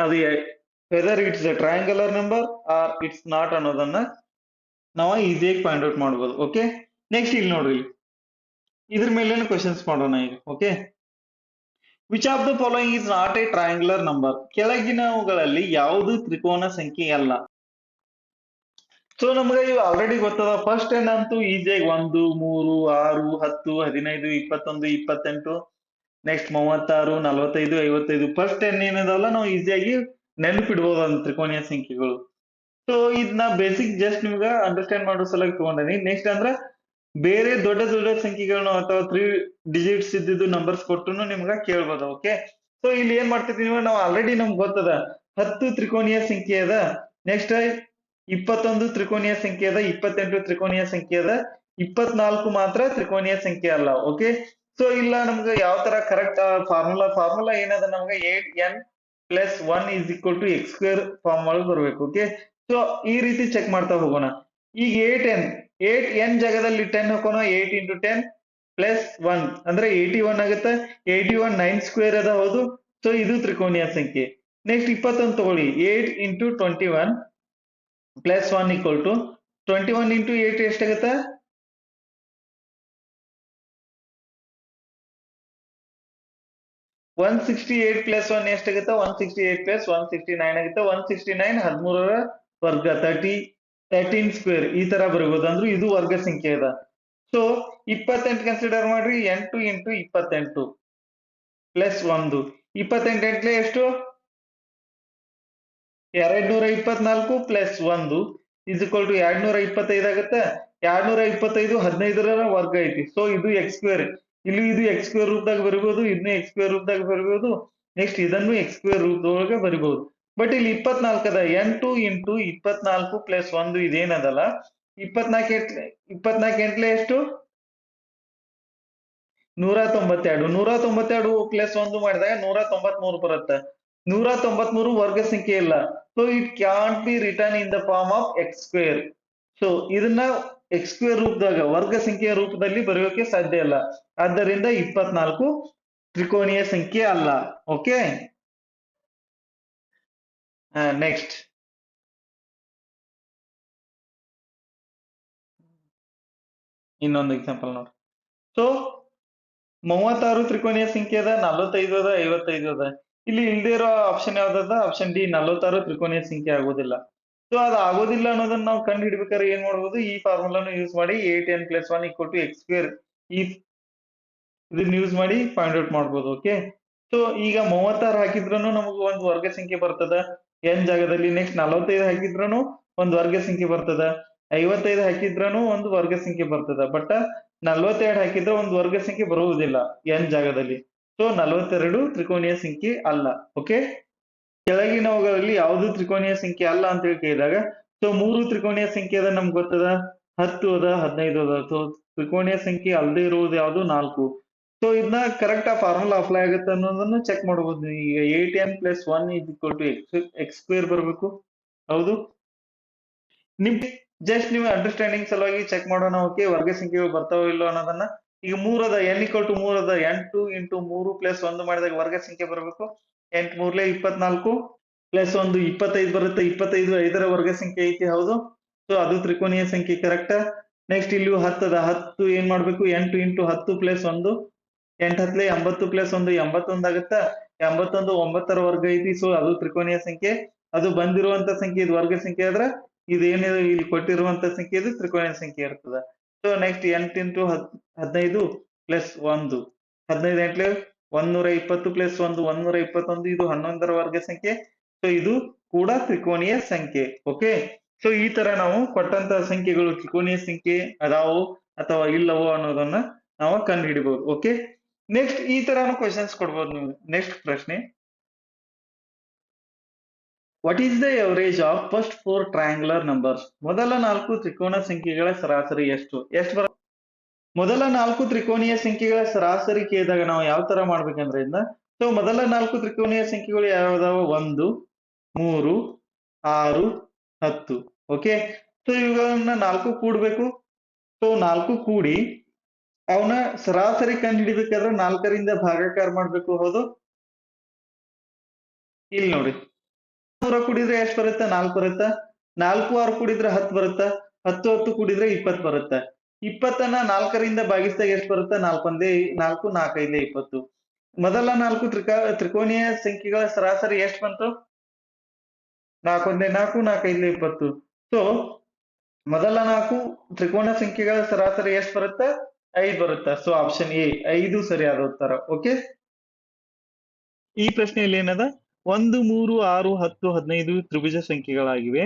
ಅದು whether it's a triangular number or it's not ಅನ್ನೋದನ್ನ ನಾವು ಈಸಿಯಾಗಿ ಫೈಂಡ್ ಔಟ್ ಮಾಡ್ಬೋದು. ಓಕೆ, ನೆಕ್ಸ್ಟ್ ಇಲ್ಲಿ ನೋಡ್ರಿ, ಇದ್ರ ಮೇಲೇನು ಕ್ವಶನ್ಸ್ ಮಾಡೋಣ ಈಗ. Okay, which of the following is not a triangular number. ಕೆಳಗಿನವುಗಳಲ್ಲಿ ಯಾವುದು ತ್ರಿಕೋನ ಸಂಖ್ಯೆ ಅಲ್ಲ. ಸೊ ನಮ್ಗೆ ಇವು ಆಲ್ರೆಡಿ ಗೊತ್ತದ. ಫಸ್ಟ್ ಏನಂತೂ ಈಸಿಯಾಗಿ 1 3 6 10 15 21 28 ನೆಕ್ಸ್ಟ್ 36 45 55 ಫಸ್ಟ್ ಏನಿದಾವಲ್ಲ ನಾವು ಈಸಿಯಾಗಿ ನೆನಪಿಡ್ಬೋದು ಅಂತ ತ್ರಿಕೋನೀಯ ಸಂಖ್ಯೆಗಳು. ಸೊ ಇದನ್ನ ಬೇಸಿಕ್ ಜಸ್ಟ್ ನಿಮ್ಗೆ ಅಂಡರ್ಸ್ಟ್ಯಾಂಡ್ ಮಾಡೋ ಸಲುವಾಗಿ ತಗೊಂಡೇನಿ. ನೆಕ್ಸ್ಟ್ ಅಂದ್ರ ಬೇರೆ ದೊಡ್ಡ ದೊಡ್ಡ ಸಂಖ್ಯೆಗಳನ್ನ ಅಥವಾ 3 ಡಿಜಿಟ್ಸ್ ಇದ್ದಿದ್ದು ನಂಬರ್ಸ್ ಕೊಟ್ಟು ನಿಮ್ಗ ಕೇಳ್ಬೋದು. ಓಕೆ, ಸೊ ಇಲ್ಲಿ ಏನ್ ಮಾಡ್ತಿದೀವಿ, ನಾವು ಆಲ್ರೆಡಿ ನಮ್ಗೆ ಗೊತ್ತದ 10 ತ್ರಿಕೋನೀಯ ಸಂಖ್ಯೆ ಅದ, ನೆಕ್ಸ್ಟ್ 21 ತ್ರಿಕೋನೀಯ ಸಂಖ್ಯೆ ಅದ, 28 ತ್ರಿಕೋನೀಯ ಸಂಖ್ಯೆ ಅದ, 24 ಮಾತ್ರ ತ್ರಿಕೋನೀಯ ಸಂಖ್ಯೆ ಅಲ್ಲ. ಓಕೆ, ಸೊ ಇಲ್ಲ ನಮ್ಗೆ ಯಾವ ತರ ಕರೆಕ್ಟ್ ಫಾರ್ಮುಲಾ ಏನದ, ನಮ್ಗೆ 8n+1 is equal to x square form ಒಳಗೆ ಬರ್ಬೇಕು. ಓಕೆ, ಸೊ ಈ ರೀತಿ ಚೆಕ್ ಮಾಡ್ತಾ ಹೋಗೋಣ. ಈಗ 8n ಜಾಗದಲ್ಲಿ 10 ಹಾಕೋಣ. 8 ಇಂಟು 10 +1 ಅಂದ್ರೆ 81 ಆಗುತ್ತೆ. 81 9 ಸ್ಕ್ವೇರ್ ಅದ. ಹೌದು, ಸೊ ಇದು ತ್ರಿಕೋನೀಯ ಸಂಖ್ಯೆ. ನೆಕ್ಸ್ಟ್ 21 ತಗೊಳ್ಳಿ. 8 into 21 plus 1 equal to 21 into 8 ಎಷ್ಟಾಗತ್ತೆ? 168 ಪ್ಲಸ್ 1 ಎಷ್ಟಾಗುತ್ತೆ? 168 ಪ್ಲಸ್ 169 ಆಗುತ್ತೆ. 169 13ರ ವರ್ಗ 13 ಸ್ಕ್ವೇರ್ ಈ ತರ ಬರಬಹುದು. ಅಂದ್ರೆ ಇದು ವರ್ಗ ಸಂಖ್ಯೆ ಅದ. ಸೊ 28 ಕನ್ಸಿಡರ್ ಮಾಡ್ರಿ. 8 ಇಂಟು 28 ಪ್ಲಸ್ 1 28 ಎಂಟ್ಲೆ ಎಷ್ಟು? 224 ಪ್ಲಸ್ 1 ಇಸ್ ಇಕ್ವಲ್ ಟು 225 ಆಗುತ್ತೆ. 225 15ರ ವರ್ಗ ಐತಿ. ಸೊ ಇದು ಎಕ್ಸ್ ಸ್ಕ್ವೇರ್. ಇಲ್ಲಿ ಇದು ಎಕ್ಸ್ ಸ್ಕ್ವೇರ್ ರೂಪದಾಗ ಬರಿಬಹುದು, ಇದನ್ನ ಎಕ್ಸ್ ಸ್ಕ್ವೇರ್ ರೂಪದಾಗ ಬರಿಬಹುದು, ನೆಕ್ಸ್ಟ್ ಇದನ್ನು ಎಕ್ಸ್ ಸ್ಕ್ವೇರ್ ರೂಪದೊಳಗೆ ಬರಿಬಹುದು. ಬಟ್ ಇಲ್ಲಿ 24 ಅದ. 8 ಇಂಟು 24 ಪ್ಲಸ್ 1 ಇದೇನದಲ್ಲ 24 ಎಂಟ್ಲೆ ಎಷ್ಟು? 192. 192 ಪ್ಲಸ್ 1 ಮಾಡಿದಾಗ 193 ಬರುತ್ತೆ. 193 ವರ್ಗ ಸಂಖ್ಯೆ ಇಲ್ಲ. So it can be return in the form of x square. So ಇದನ್ನ ಎಕ್ಸ್ ಸ್ಕ್ವೇರ್ ರೂಪದಾಗ ವರ್ಗ ಸಂಖ್ಯೆಯ ರೂಪದಲ್ಲಿ ಬರೆಯೋಕೆ ಸಾಧ್ಯ ಇಲ್ಲ. ಆದ್ದರಿಂದ 24 ತ್ರಿಕೋನೀಯ ಸಂಖ್ಯೆ ಅಲ್ಲ. ಓಕೆ, ನೆಕ್ಸ್ಟ್ ಇನ್ನೊಂದು ಎಕ್ಸಾಂಪಲ್ ನೋಡಿ. ಸೊ 36 ತ್ರಿಕೋನೀಯ ಸಂಖ್ಯೆ ಅದ, 45 ಅದ, 55 ಅದ. ಇಲ್ಲಿ ಇಲ್ದೇ ಇರೋ ಆಪ್ಷನ್ ಯಾವ್ದದ? ಆಪ್ಷನ್ ಡಿ, 46 ತ್ರಿಕೋನೀಯ ಸಂಖ್ಯೆ ಆಗೋದಿಲ್ಲ. ಸೊ ಅದು ಆಗೋದಿಲ್ಲ ಅನ್ನೋದನ್ನ ನಾವು ಕಂಡು ಹಿಡಿಬೇಕಾದ್ರೆ ಏನ್ ಮಾಡ್ಬೋದು? ಈ ಫಾರ್ಮುಲಾನು ಯೂಸ್ ಮಾಡಿ 8n plus 1 equal to x square ಈ ಇದನ್ನ ಯೂಸ್ ಮಾಡಿ ಫೈಂಡ್ ಔಟ್ ಮಾಡ್ಬೋದು. ಓಕೆ, ಸೊ ಈಗ 36 ಹಾಕಿದ್ರೂ ನಮಗೆ ಒಂದು ವರ್ಗ ಸಂಖ್ಯೆ ಬರ್ತದ ಎನ್ ಜಾಗದಲ್ಲಿ. ನೆಕ್ಸ್ಟ್ 45 ಹಾಕಿದ್ರೂ ಒಂದು ವರ್ಗ ಸಂಖ್ಯೆ ಬರ್ತದ. 55 ಹಾಕಿದ್ರೂ ಒಂದು ವರ್ಗ ಸಂಖ್ಯೆ ಬರ್ತದ. ಬಟ್ 42 ಹಾಕಿದ್ರೆ ಒಂದು ವರ್ಗ ಸಂಖ್ಯೆ ಬರುವುದಿಲ್ಲ ಎನ್ ಜಾಗದಲ್ಲಿ. ಸೊ 42 ತ್ರಿಕೋನೀಯ ಸಂಖ್ಯೆ ಅಲ್ಲ. ಓಕೆ, ಕೆಳಗಿನವುಗಳಲ್ಲಿ ಯಾವುದು ತ್ರಿಕೋನೀಯ ಸಂಖ್ಯೆ ಅಲ್ಲ ಅಂತ ಹೇಳಿ ಕೇಳಿದಾಗ, ಸೊ 3 ತ್ರಿಕೋನೀಯ ಸಂಖ್ಯೆ ಅದ ನಮ್ಗೆ ಗೊತ್ತದ, 10 ಅದ, 15 ಅದ. ಸೊ ತ್ರಿಕೋನೀಯ ಸಂಖ್ಯೆ ಅಲ್ಲದೆ ಇರುವುದು ಯಾವುದು? 4. ಸೊ ಇದನ್ನ ಕರೆಕ್ಟ್ ಆ ಫಾರ್ಮುಲಾ ಅಪ್ಲೈ ಆಗುತ್ತೆ ಅನ್ನೋದನ್ನ ಚೆಕ್ ಮಾಡಬಹುದು. ಈಗ 8n plus 1 is equal to x square ಬರಬೇಕು. ಹೌದು, ನಿಮ್ಗೆ ಜಸ್ಟ್ ನೀವು ಅಂಡರ್ಸ್ಟ್ಯಾಂಡಿಂಗ್ ಸಲುವಾಗಿ ಚೆಕ್ ಮಾಡೋಣ. ಓಕೆ, ವರ್ಗ ಸಂಖ್ಯೆಗಳು ಬರ್ತಾವೋ ಇಲ್ಲೋ ಅನ್ನೋದನ್ನ. ಈಗ 3 ಅದ, n ಈಕ್ವಲ್ ಟು 3 ಅದ. 8 ಇಂಟು 3 ಪ್ಲಸ್ 1 ಮಾಡಿದಾಗ ವರ್ಗ ಸಂಖ್ಯೆ ಬರಬೇಕು. 8 3 24 ಪ್ಲಸ್ 1 25 ಬರುತ್ತೆ. 25 5ರ ವರ್ಗ ಸಂಖ್ಯೆ ಐತಿ. ಹೌದು, ಸೊ ಅದು ತ್ರಿಕೋನೀಯ ಸಂಖ್ಯೆ ಕರೆಕ್ಟ್. ನೆಕ್ಸ್ಟ್ ಇಲ್ಲಿ 10 ಅದ. 10 ಏನ್ ಮಾಡ್ಬೇಕು? 8 ಇಂಟು 10 ಪ್ಲಸ್ 1 8 ಹತ್ಲೆ 80 ಪ್ಲಸ್ 1 81 ಆಗುತ್ತಾ. 81 9ರ ವರ್ಗ ಐತಿ. ಸೊ ಅದು ತ್ರಿಕೋನೀಯ ಸಂಖ್ಯೆ. ಅದು ಬಂದಿರುವಂತ ಸಂಖ್ಯೆ ಇದು ವರ್ಗ ಸಂಖ್ಯೆ ಆದ್ರೆ ಇದೇನಿದೆ ಇಲ್ಲಿ ಕೊಟ್ಟಿರುವಂತ ಸಂಖ್ಯೆ ಇದು ತ್ರಿಕೋನೀಯ ಸಂಖ್ಯೆ ಇರ್ತದ. So next 8 into 15 plus 1 15 ಎಂಟ್ಲೆ 120 plus 1 121 ಇದು 11ರ ವರ್ಗ ಸಂಖ್ಯೆ. ಸೊ ಇದು ಕೂಡ ತ್ರಿಕೋನೀಯ ಸಂಖ್ಯೆ. ಓಕೆ, ಸೊ ಈ ತರ ನಾವು ಕೊಟ್ಟಂತ ಸಂಖ್ಯೆಗಳು ತ್ರಿಕೋನೀಯ ಸಂಖ್ಯೆ ಅದಾವು ಅಥವಾ ಇಲ್ಲವೋ ಅನ್ನೋದನ್ನ ನಾವು ಕಂಡು ಹಿಡಿಬಹುದು. ಓಕೆ, ನೆಕ್ಸ್ಟ್ ಈ ತರಾನು ಕ್ವಶನ್ಸ್ ಕೊಡ್ಬೋದು ನೀವು. ನೆಕ್ಸ್ಟ್ ಪ್ರಶ್ನೆ, what is the average of first 4 triangular numbers? ಮೊದಲ 4 ತ್ರಿಕೋನ ಸಂಖ್ಯೆಗಳ ಸರಾಸರಿ ಎಷ್ಟು? ಮೊದಲ 4 ತ್ರಿಕೋನೀಯ ಸಂಖ್ಯೆಗಳ ಸರಾಸರಿ ಕೇಳಿದಾಗ ನಾವು ಯಾವ ತರ ಮಾಡ್ಬೇಕಂದ್ರೆ ಇದನ್ನ, ಸೊ ಮೊದಲ 4 ತ್ರಿಕೋನೀಯ ಸಂಖ್ಯೆಗಳು ಯಾವ್ಯಾವ? 1 3 6 10. ಓಕೆ, ಸೊ ಇವುಗಳನ್ನ 4 ಕೂಡ್ಬೇಕು. ಸೊ 4 ಕೂಡಿ ಅವನ ಸರಾಸರಿ ಕಂಡು ಹಿಡಿಬೇಕಾದ್ರೆ 4ರಿಂದ ಭಾಗಾಕಾರ ಮಾಡ್ಬೇಕು. ಹೌದು, ಇಲ್ಲಿ ನೋಡಿ 3 ಕೂಡಿದ್ರೆ ಎಷ್ಟು ಬರುತ್ತೆ? 4 ಬರುತ್ತೆ. 4 6 ಕೂಡಿದ್ರೆ 10 ಬರುತ್ತೆ. 10 10 ಕೂಡಿದ್ರೆ 20 ಬರುತ್ತೆ. 20ನ್ನ 4ರಿಂದ ಭಾಗಿಸಿದಾಗ ಎಷ್ಟು ಬರುತ್ತೆ? 4 1 4 4 5 20. ಮೊದಲ 4 ತ್ರಿಕೋನೀಯ ಸಂಖ್ಯೆಗಳ ಸರಾಸರಿ ಎಷ್ಟು ಬಂತು? 4 1 4 4 5 20. ಸೊ ಮೊದಲ 4 ತ್ರಿಕೋನ ಸಂಖ್ಯೆಗಳ ಸರಾಸರಿ ಎಷ್ಟು ಬರುತ್ತೆ? 5 ಬರುತ್ತೆ. ಸೊ ಆಪ್ಷನ್ ಎ 5 ಸರಿಯಾದ ಉತ್ತರ. ಓಕೆ, ಈ ಪ್ರಶ್ನೆಯಲ್ಲಿ ಏನದ? 1 3 6 10 15 ತ್ರಿಭುಜ ಸಂಖ್ಯೆಗಳಾಗಿವೆ.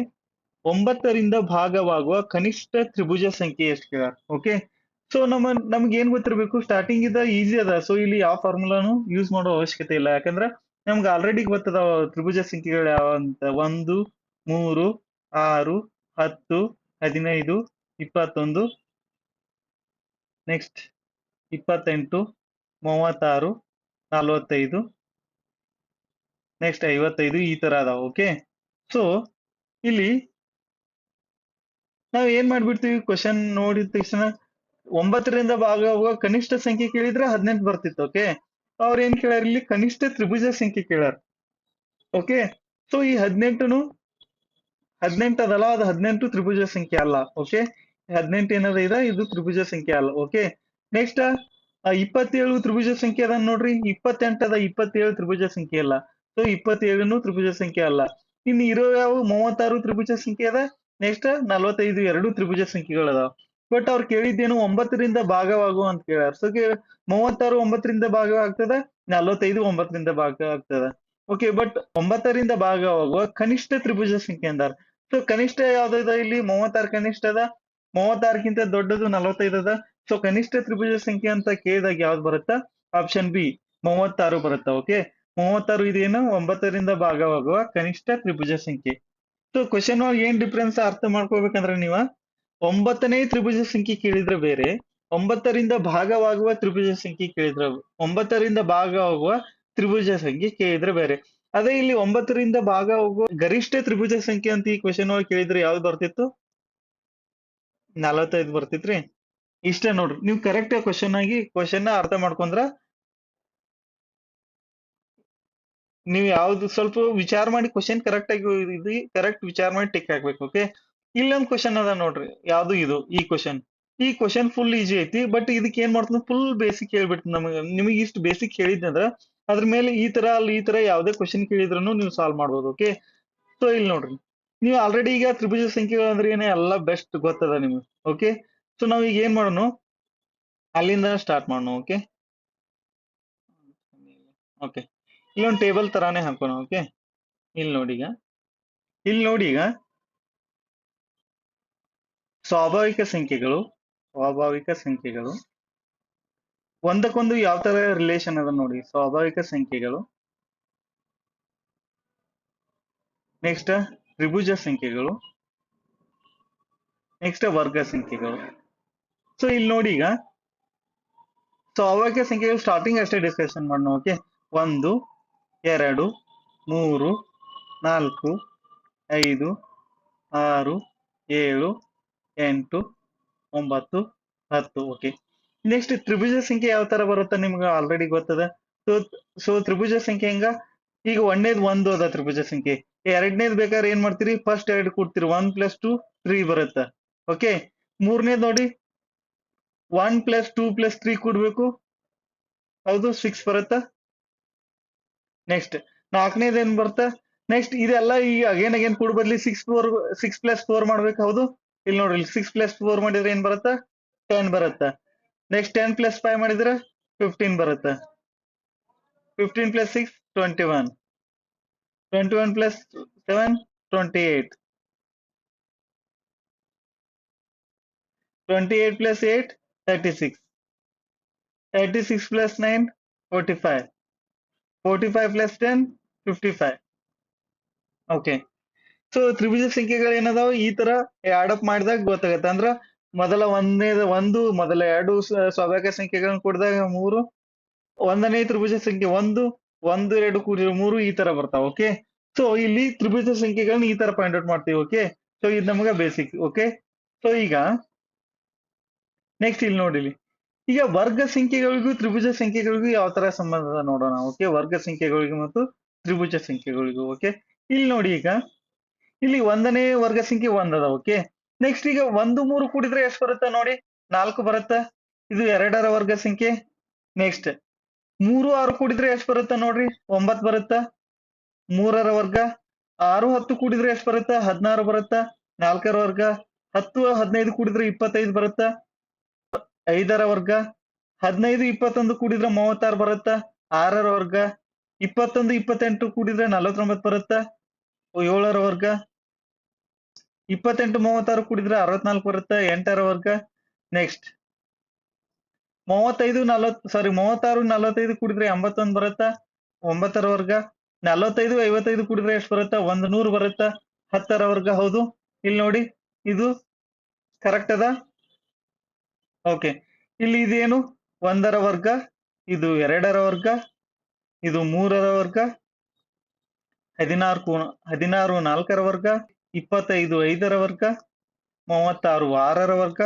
9ರಿಂದ ಭಾಗವಾಗುವ ಕನಿಷ್ಠ ತ್ರಿಭುಜ ಸಂಖ್ಯೆ ಎಷ್ಟು ಕೇಳ? ಓಕೆ, ಸೊ ನಮ್ಗೆ ಏನ್ ಗೊತ್ತಿರ್ಬೇಕು? ಸ್ಟಾರ್ಟಿಂಗ್ ಇದ ಈಸಿ ಅದ. ಸೊ ಇಲ್ಲಿ ಯಾವ ಫಾರ್ಮುಲಾನು ಯೂಸ್ ಮಾಡೋ ಅವಶ್ಯಕತೆ ಇಲ್ಲ. ಯಾಕಂದ್ರೆ ನಮ್ಗೆ ಆಲ್ರೆಡಿ ಗೊತ್ತದ ತ್ರಿಭುಜ ಸಂಖ್ಯೆಗಳು ಯಾವ ಅಂತ. 1 3 6 10 15 21 ನೆಕ್ಸ್ಟ್ 28 36 45 ನೆಕ್ಸ್ಟ್ 55 ಈ ತರ ಅದಾವ. ಓಕೆ, ಸೊ ಇಲ್ಲಿ ನಾವ್ ಏನ್ ಮಾಡ್ಬಿಡ್ತೀವಿ? ಕ್ವಶನ್ ನೋಡಿದ ತಕ್ಷಣ 9ರಿಂದ ಭಾಗವಾಗುವ ಕನಿಷ್ಠ ಸಂಖ್ಯೆ ಕೇಳಿದ್ರೆ 18 ಬರ್ತಿತ್ತು. ಓಕೆ, ಅವ್ರ ಏನ್ ಕೇಳ್ಯಾರ? ಇಲ್ಲಿ ಕನಿಷ್ಠ ತ್ರಿಭುಜ ಸಂಖ್ಯೆ ಕೇಳ್ಯಾರ. ಓಕೆ. ಸೊ ಈ 18ನು 18 ಅದಲ್ಲ, ಅದು 18 ತ್ರಿಭುಜ ಸಂಖ್ಯೆ ಅಲ್ಲ. ಓಕೆ, 18 ಏನದ ಇದೆ, ಇದು ತ್ರಿಭುಜ ಸಂಖ್ಯೆ ಅಲ್ಲ. ಓಕೆ, ನೆಕ್ಸ್ಟ್ 27 ತ್ರಿಭುಜ ಸಂಖ್ಯೆ ಅದ ನೋಡ್ರಿ. 28 ಅದ, 27 ತ್ರಿಭುಜ ಸಂಖ್ಯೆ ಅಲ್ಲ. ಸೊ 27ನು ತ್ರಿಭುಜ ಸಂಖ್ಯೆ ಅಲ್ಲ. ಇನ್ನು ಇರೋ ಯಾವ 36 ತ್ರಿಭುಜ ಸಂಖ್ಯೆ ಅದ, ನೆಕ್ಸ್ಟ್ 45 ಎರಡು ತ್ರಿಭುಜ ಸಂಖ್ಯೆಗಳದಾವ. ಬಟ್ ಅವ್ರು ಕೇಳಿದ್ದೇನು 9ರಿಂದ ಭಾಗವಾಗುವ ಅಂತ ಕೇಳ್ಯಾರ. ಸೊ 36 9ರಿಂದ ಭಾಗವಾಗ್ತದ, 45 9ರಿಂದ ಭಾಗ ಆಗ್ತದ. ಓಕೆ, ಬಟ್ 9ರಿಂದ ಭಾಗವಾಗುವ ಕನಿಷ್ಠ ತ್ರಿಭುಜ ಸಂಖ್ಯೆ ಅಂದಾರ. ಸೊ ಕನಿಷ್ಠ ಯಾವ್ದದ ಇಲ್ಲಿ? 36 ಕನಿಷ್ಠ ಅದ, 36ಕ್ಕಿಂತ ದೊಡ್ಡದು 45 ಅದ. ಸೊ ಕನಿಷ್ಠ ತ್ರಿಭುಜ ಸಂಖ್ಯೆ ಅಂತ ಕೇಳಿದಾಗ ಯಾವ್ದು ಬರುತ್ತಾ? ಆಪ್ಷನ್ ಬಿ 36 ಬರುತ್ತಾ. ಓಕೆ, 36 ಇದೇನು 9ರಿಂದ ಭಾಗವಾಗುವ ಕನಿಷ್ಠ ತ್ರಿಭುಜ ಸಂಖ್ಯೆ. ಸೊ ಕ್ವಶನ್ ಒಳಗೆ ಏನ್ ಡಿಫ್ರೆನ್ಸ್ ಅರ್ಥ ಮಾಡ್ಕೋಬೇಕಂದ್ರೆ ನೀವ 9ನೇ ತ್ರಿಭುಜ ಸಂಖ್ಯೆ ಕೇಳಿದ್ರೆ ಬೇರೆ, 9ರಿಂದ ಭಾಗವಾಗುವ ತ್ರಿಭುಜ ಸಂಖ್ಯೆ ಕೇಳಿದ್ರೆ, 9ರಿಂದ ಭಾಗವಾಗುವ ತ್ರಿಭುಜ ಸಂಖ್ಯೆ ಕೇಳಿದ್ರೆ ಬೇರೆ. ಅದೇ ಇಲ್ಲಿ 9ರಿಂದ ಭಾಗವಾಗುವ ಗರಿಷ್ಠ ತ್ರಿಭುಜ ಸಂಖ್ಯೆ ಅಂತ ಈ ಕ್ವಶನ್ ಒಳಗೆ ಕೇಳಿದ್ರೆ ಯಾವ್ದು ಬರ್ತಿತ್ತು? 45 ಬರ್ತಿತ್ರಿ. ಇಷ್ಟೇ ನೋಡ್ರಿ, ನೀವು ಕರೆಕ್ಟ್ ಕ್ವಶನ್ ಆಗಿ ಕ್ವಶನ್ ಅರ್ಥ ಮಾಡ್ಕೊಂಡ್ರ, ನೀವು ಯಾವ್ದು ಸ್ವಲ್ಪ ವಿಚಾರ ಮಾಡಿ ಕ್ವಶನ್ ಕರೆಕ್ಟ್ ಆಗಿ ಇದು ಕರೆಕ್ಟ್ ವಿಚಾರ ಮಾಡಿ ಟಿಕ್ ಹಾಕ್ಬೇಕು. ಓಕೆ, ಇಲ್ಲೊಂದ್ ಕ್ವಶನ್ ಅದ ನೋಡ್ರಿ, ಯಾವ್ದು ಇದು? ಈ ಕ್ವಶನ್ ಫುಲ್ ಈಜಿ ಐತಿ. ಬಟ್ ಇದಕ್ಕೆ ಏನ್ ಮಾಡ್ತಾನ, ಫುಲ್ ಬೇಸಿಕ್ ಹೇಳ್ಬಿಡ್ತೀನಿ. ನಿಮಗೆ ಇಷ್ಟು ಬೇಸಿಕ್ ಹೇಳಿದ್ನಂದ್ರ ಅದ್ರ ಮೇಲೆ ಈ ತರ ಅಲ್ಲಿ ಈ ತರ ಯಾವ್ದೇ ಕ್ವಶನ್ ಕೇಳಿದ್ರು ನೀವು ಸಾಲ್ವ್ ಮಾಡ್ಬೋದು. ಓಕೆ, ಸೊ ಇಲ್ಲಿ ನೋಡ್ರಿ, ನೀವು ಆಲ್ರೆಡಿ ಈಗ ತ್ರಿಭುಜ ಸಂಖ್ಯೆಗಳು ಅಂದ್ರೆ ಏನೇ ಎಲ್ಲ ಬೆಸ್ಟ್ ಗೊತ್ತದ ನಿಮ್ಗೆ. ಓಕೆ, ಸೊ ನಾವ್ ಈಗ ಏನ್ ಮಾಡೋಣ, ಅಲ್ಲಿಂದ ಸ್ಟಾರ್ಟ್ ಮಾಡೋಣ. ಓಕೆ, ಓಕೆ, ಇಲ್ಲೊಂದು ಟೇಬಲ್ ತರಾನೇ ಹಾಕೋಣ. ಓಕೆ, ಇಲ್ಲಿ ನೋಡಿ ಈಗ, ಇಲ್ಲಿ ನೋಡಿ ಈಗ ಸ್ವಾಭಾವಿಕ ಸಂಖ್ಯೆಗಳು ಒಂದಕ್ಕೊಂದು ಯಾವ ತರ ರಿಲೇಶನ್ ಅದ ನೋಡಿ. ಸ್ವಾಭಾವಿಕ ಸಂಖ್ಯೆಗಳು, ನೆಕ್ಸ್ಟ್ ತ್ರಿಭುಜ ಸಂಖ್ಯೆಗಳು, ನೆಕ್ಸ್ಟ್ ವರ್ಗ ಸಂಖ್ಯೆಗಳು. ಸೊ ಇಲ್ಲಿ ನೋಡಿ ಈಗ ಸ್ವಾಭಾವಿಕ ಸಂಖ್ಯೆಗಳು ಸ್ಟಾರ್ಟಿಂಗ್ ಅಷ್ಟೇ ಡಿಸ್ಕಷನ್ ಮಾಡೋಣ. ಓಕೆ, 1 2 3 4 5 6 7 8 9 10. ಓಕೆ, ನೆಕ್ಸ್ಟ್ ತ್ರಿಭುಜ ಸಂಖ್ಯೆ ಯಾವ ತರ ಬರುತ್ತೆ ನಿಮ್ಗೆ ಆಲ್ರೆಡಿ ಗೊತ್ತದ. ಸೊ ತ್ರಿಭುಜ ಸಂಖ್ಯೆ ಹೆಂಗ, ಈಗ ಒಂದೇದ್ 1 ಅದ ತ್ರಿಭುಜ ಸಂಖ್ಯೆ. ಎರಡನೇದ್ ಬೇಕಾದ್ರೆ ಏನ್ ಮಾಡ್ತೀರಿ, ಫಸ್ಟ್ 2 ಕೊಡ್ತೀರಿ, 1 + 2 3 ಬರುತ್ತ. ಓಕೆ, ಮೂರನೇದ್ ನೋಡಿ 1 + 2 + 3 ಕೂಡ್ಬೇಕು, ಹೌದು 6 ಬರುತ್ತ. ನೆಕ್ಸ್ಟ್ ನಾಲ್ಕನೇದ್ ಏನ್ ಬರುತ್ತ, ನೆಕ್ಸ್ಟ್ ಇದೆಲ್ಲ ಈ ಅಗೇನ್ ಕೂಡ್ ಬದ್ಲಿ 6 + 4 ಮಾಡ್ಬೇಕು. ಹೌದು, ಇಲ್ಲಿ ನೋಡ್ರಿ, 6 + 4 ಮಾಡಿದ್ರೆ ಏನ್ ಬರುತ್ತ, 10 ಬರುತ್ತ. ನೆಕ್ಸ್ಟ್ 10 + 5 ಮಾಡಿದ್ರೆ 15 ಬರುತ್ತ. 15 + 6 21, 21 + 7 28, 28 + 8 36, 36 + 9 45, 45 + 10 55. ಓಕೆ, ಸೊ ತ್ರಿಭುಜ ಸಂಖ್ಯೆಗಳು ಏನದಾವ ಈ ತರ ಆಡ್ ಅಪ್ ಮಾಡಿದಾಗ ಗೊತ್ತಾಗತ್ತೆ. ಅಂದ್ರ ಮೊದಲ ಎರಡು ಸ್ವಾಭಾವಿಕ ಸಂಖ್ಯೆಗಳನ್ನ ಕೊಡಿದಾಗ 3, ಒಂದನೇ ತ್ರಿಭುಜ ಸಂಖ್ಯೆ 1, 1 2 ಕೂಡಿದ್ರೆ 3, ಈ ತರ ಬರ್ತಾವ. ಓಕೆ, ಸೊ ಇಲ್ಲಿ ತ್ರಿಭುಜ ಸಂಖ್ಯೆಗಳನ್ನ ಈ ತರ ಫೈಂಡ್ ಔಟ್ ಮಾಡ್ತೀವಿ. ಓಕೆ, ಸೊ ಇದು ನಮಗ ಬೇಸಿಕ್. ಓಕೆ, ಸೊ ಈಗ ನೆಕ್ಸ್ಟ್ ಇಲ್ಲಿ ನೋಡಿ, ಈಗ ವರ್ಗ ಸಂಖ್ಯೆಗಳಿಗೂ ತ್ರಿಭುಜ ಸಂಖ್ಯೆಗಳಿಗೂ ಯಾವ ತರ ಸಂಬಂಧ ಅದ ನೋಡೋಣ. ಓಕೆ, ವರ್ಗ ಸಂಖ್ಯೆಗಳಿಗೂ ಮತ್ತು ತ್ರಿಭುಜ ಸಂಖ್ಯೆಗಳಿಗೂ. ಓಕೆ, ಇಲ್ಲಿ ನೋಡಿ ಈಗ ಇಲ್ಲಿ ಒಂದನೇ ವರ್ಗ ಸಂಖ್ಯೆ 1 ಅದ. ಓಕೆ, ನೆಕ್ಸ್ಟ್ ಈಗ 1 3 ಕೂಡಿದ್ರೆ ಎಷ್ಟು ಬರುತ್ತೆ ನೋಡಿ, 4 ಬರುತ್ತ. ಇದು 2ರ ವರ್ಗ ಸಂಖ್ಯೆ. ನೆಕ್ಸ್ಟ್ 3 6 ಕೂಡಿದ್ರೆ ಎಷ್ಟು ಬರುತ್ತ ನೋಡ್ರಿ, 9 ಬರುತ್ತ, 3ರ ವರ್ಗ. 6 10 ಕೂಡಿದ್ರೆ ಎಷ್ಟು ಬರುತ್ತ, 16 ಬರುತ್ತ, 4ರ ವರ್ಗ. 10 15 ಕೂಡಿದ್ರೆ 25 ಬರುತ್ತ, 5ರ ವರ್ಗ. 15 21 ಕೂಡಿದ್ರೆ 36 ಬರುತ್ತ, 6ರ ವರ್ಗ. 21 28 ಕೂಡಿದ್ರೆ 49 ಬರುತ್ತ, 7ರ ವರ್ಗ. 28 36 ಕೂಡಿದ್ರೆ 64 ಬರುತ್ತ, 8ರ ವರ್ಗ. ನೆಕ್ಸ್ಟ್ 36 45 ಕೂಡಿದ್ರೆ 81 ಬರುತ್ತ, 9ರ ವರ್ಗ. 45 55 ಕೂಡಿದ್ರೆ ಎಷ್ಟು ಬರುತ್ತ, 100 ಬರುತ್ತ, 10ರ ವರ್ಗ. ಹೌದು, ಇಲ್ಲಿ ನೋಡಿ ಇದು ಕರೆಕ್ಟ್ ಅದ. ಓಕೆ, ಇಲ್ಲಿ ಇದೇನು 1ರ ವರ್ಗ, ಇದು 2ರ ವರ್ಗ, ಇದು 3ರ ವರ್ಗ, 16 4ರ ವರ್ಗ, 25 5ರ ವರ್ಗ, 36 6ರ ವರ್ಗ,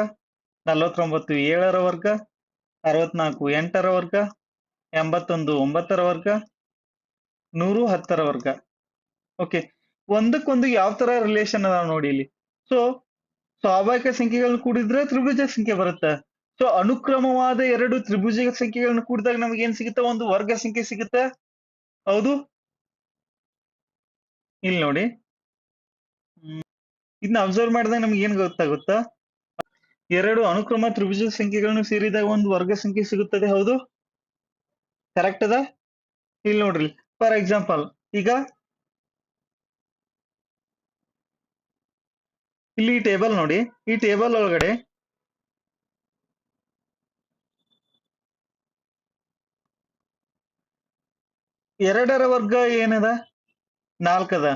49 7ರ ವರ್ಗ, 64 8ರ ವರ್ಗ, 81 9ರ ವರ್ಗ, 100 10ರ ವರ್ಗ. ಓಕೆ, ಒಂದಕ್ಕೊಂದು ಯಾವ ತರ ರಿಲೇಷನ್ ಅದಾವ ನೋಡಿ ಇಲ್ಲಿ. ಸೊ ಸ್ವಾಭಾವಿಕ ಸಂಖ್ಯೆಗಳನ್ನ ಕೂಡಿದ್ರೆ ತ್ರಿಭುಜ ಸಂಖ್ಯೆ ಬರುತ್ತೆ. ಸೊ ಅನುಕ್ರಮವಾದ ಎರಡು ತ್ರಿಭುಜ ಸಂಖ್ಯೆಗಳನ್ನ ಕೂಡಿದಾಗ ನಮ್ಗೆ ಏನ್ ಸಿಗುತ್ತೆ? ಒಂದು ವರ್ಗ ಸಂಖ್ಯೆ ಸಿಗುತ್ತೆ. ಹೌದು, ಇಲ್ಲಿ ನೋಡಿ. ಇದನ್ನ ಅಬ್ಸರ್ವ್ ಮಾಡಿದಾಗ ನಮ್ಗೆ ಏನ್ ಗೊತ್ತಾಗುತ್ತಾ? ಎರಡು ಅನುಕ್ರಮ ತ್ರಿಭುಜ ಸಂಖ್ಯೆಗಳನ್ನು ಸೇರಿದಾಗ ಒಂದು ವರ್ಗ ಸಂಖ್ಯೆ ಸಿಗುತ್ತದೆ. ಹೌದು, ಕರೆಕ್ಟ್ ಅದ? ಇಲ್ಲಿ ನೋಡ್ರಿ, ಫಾರ್ ಎಕ್ಸಾಂಪಲ್, ಈಗ ಇಲ್ಲಿ ಟೇಬಲ್ ನೋಡಿ. ಈ ಟೇಬಲ್ ಒಳಗಡೆ ಎರಡರ ವರ್ಗ ಏನದ? 4 ಅದ.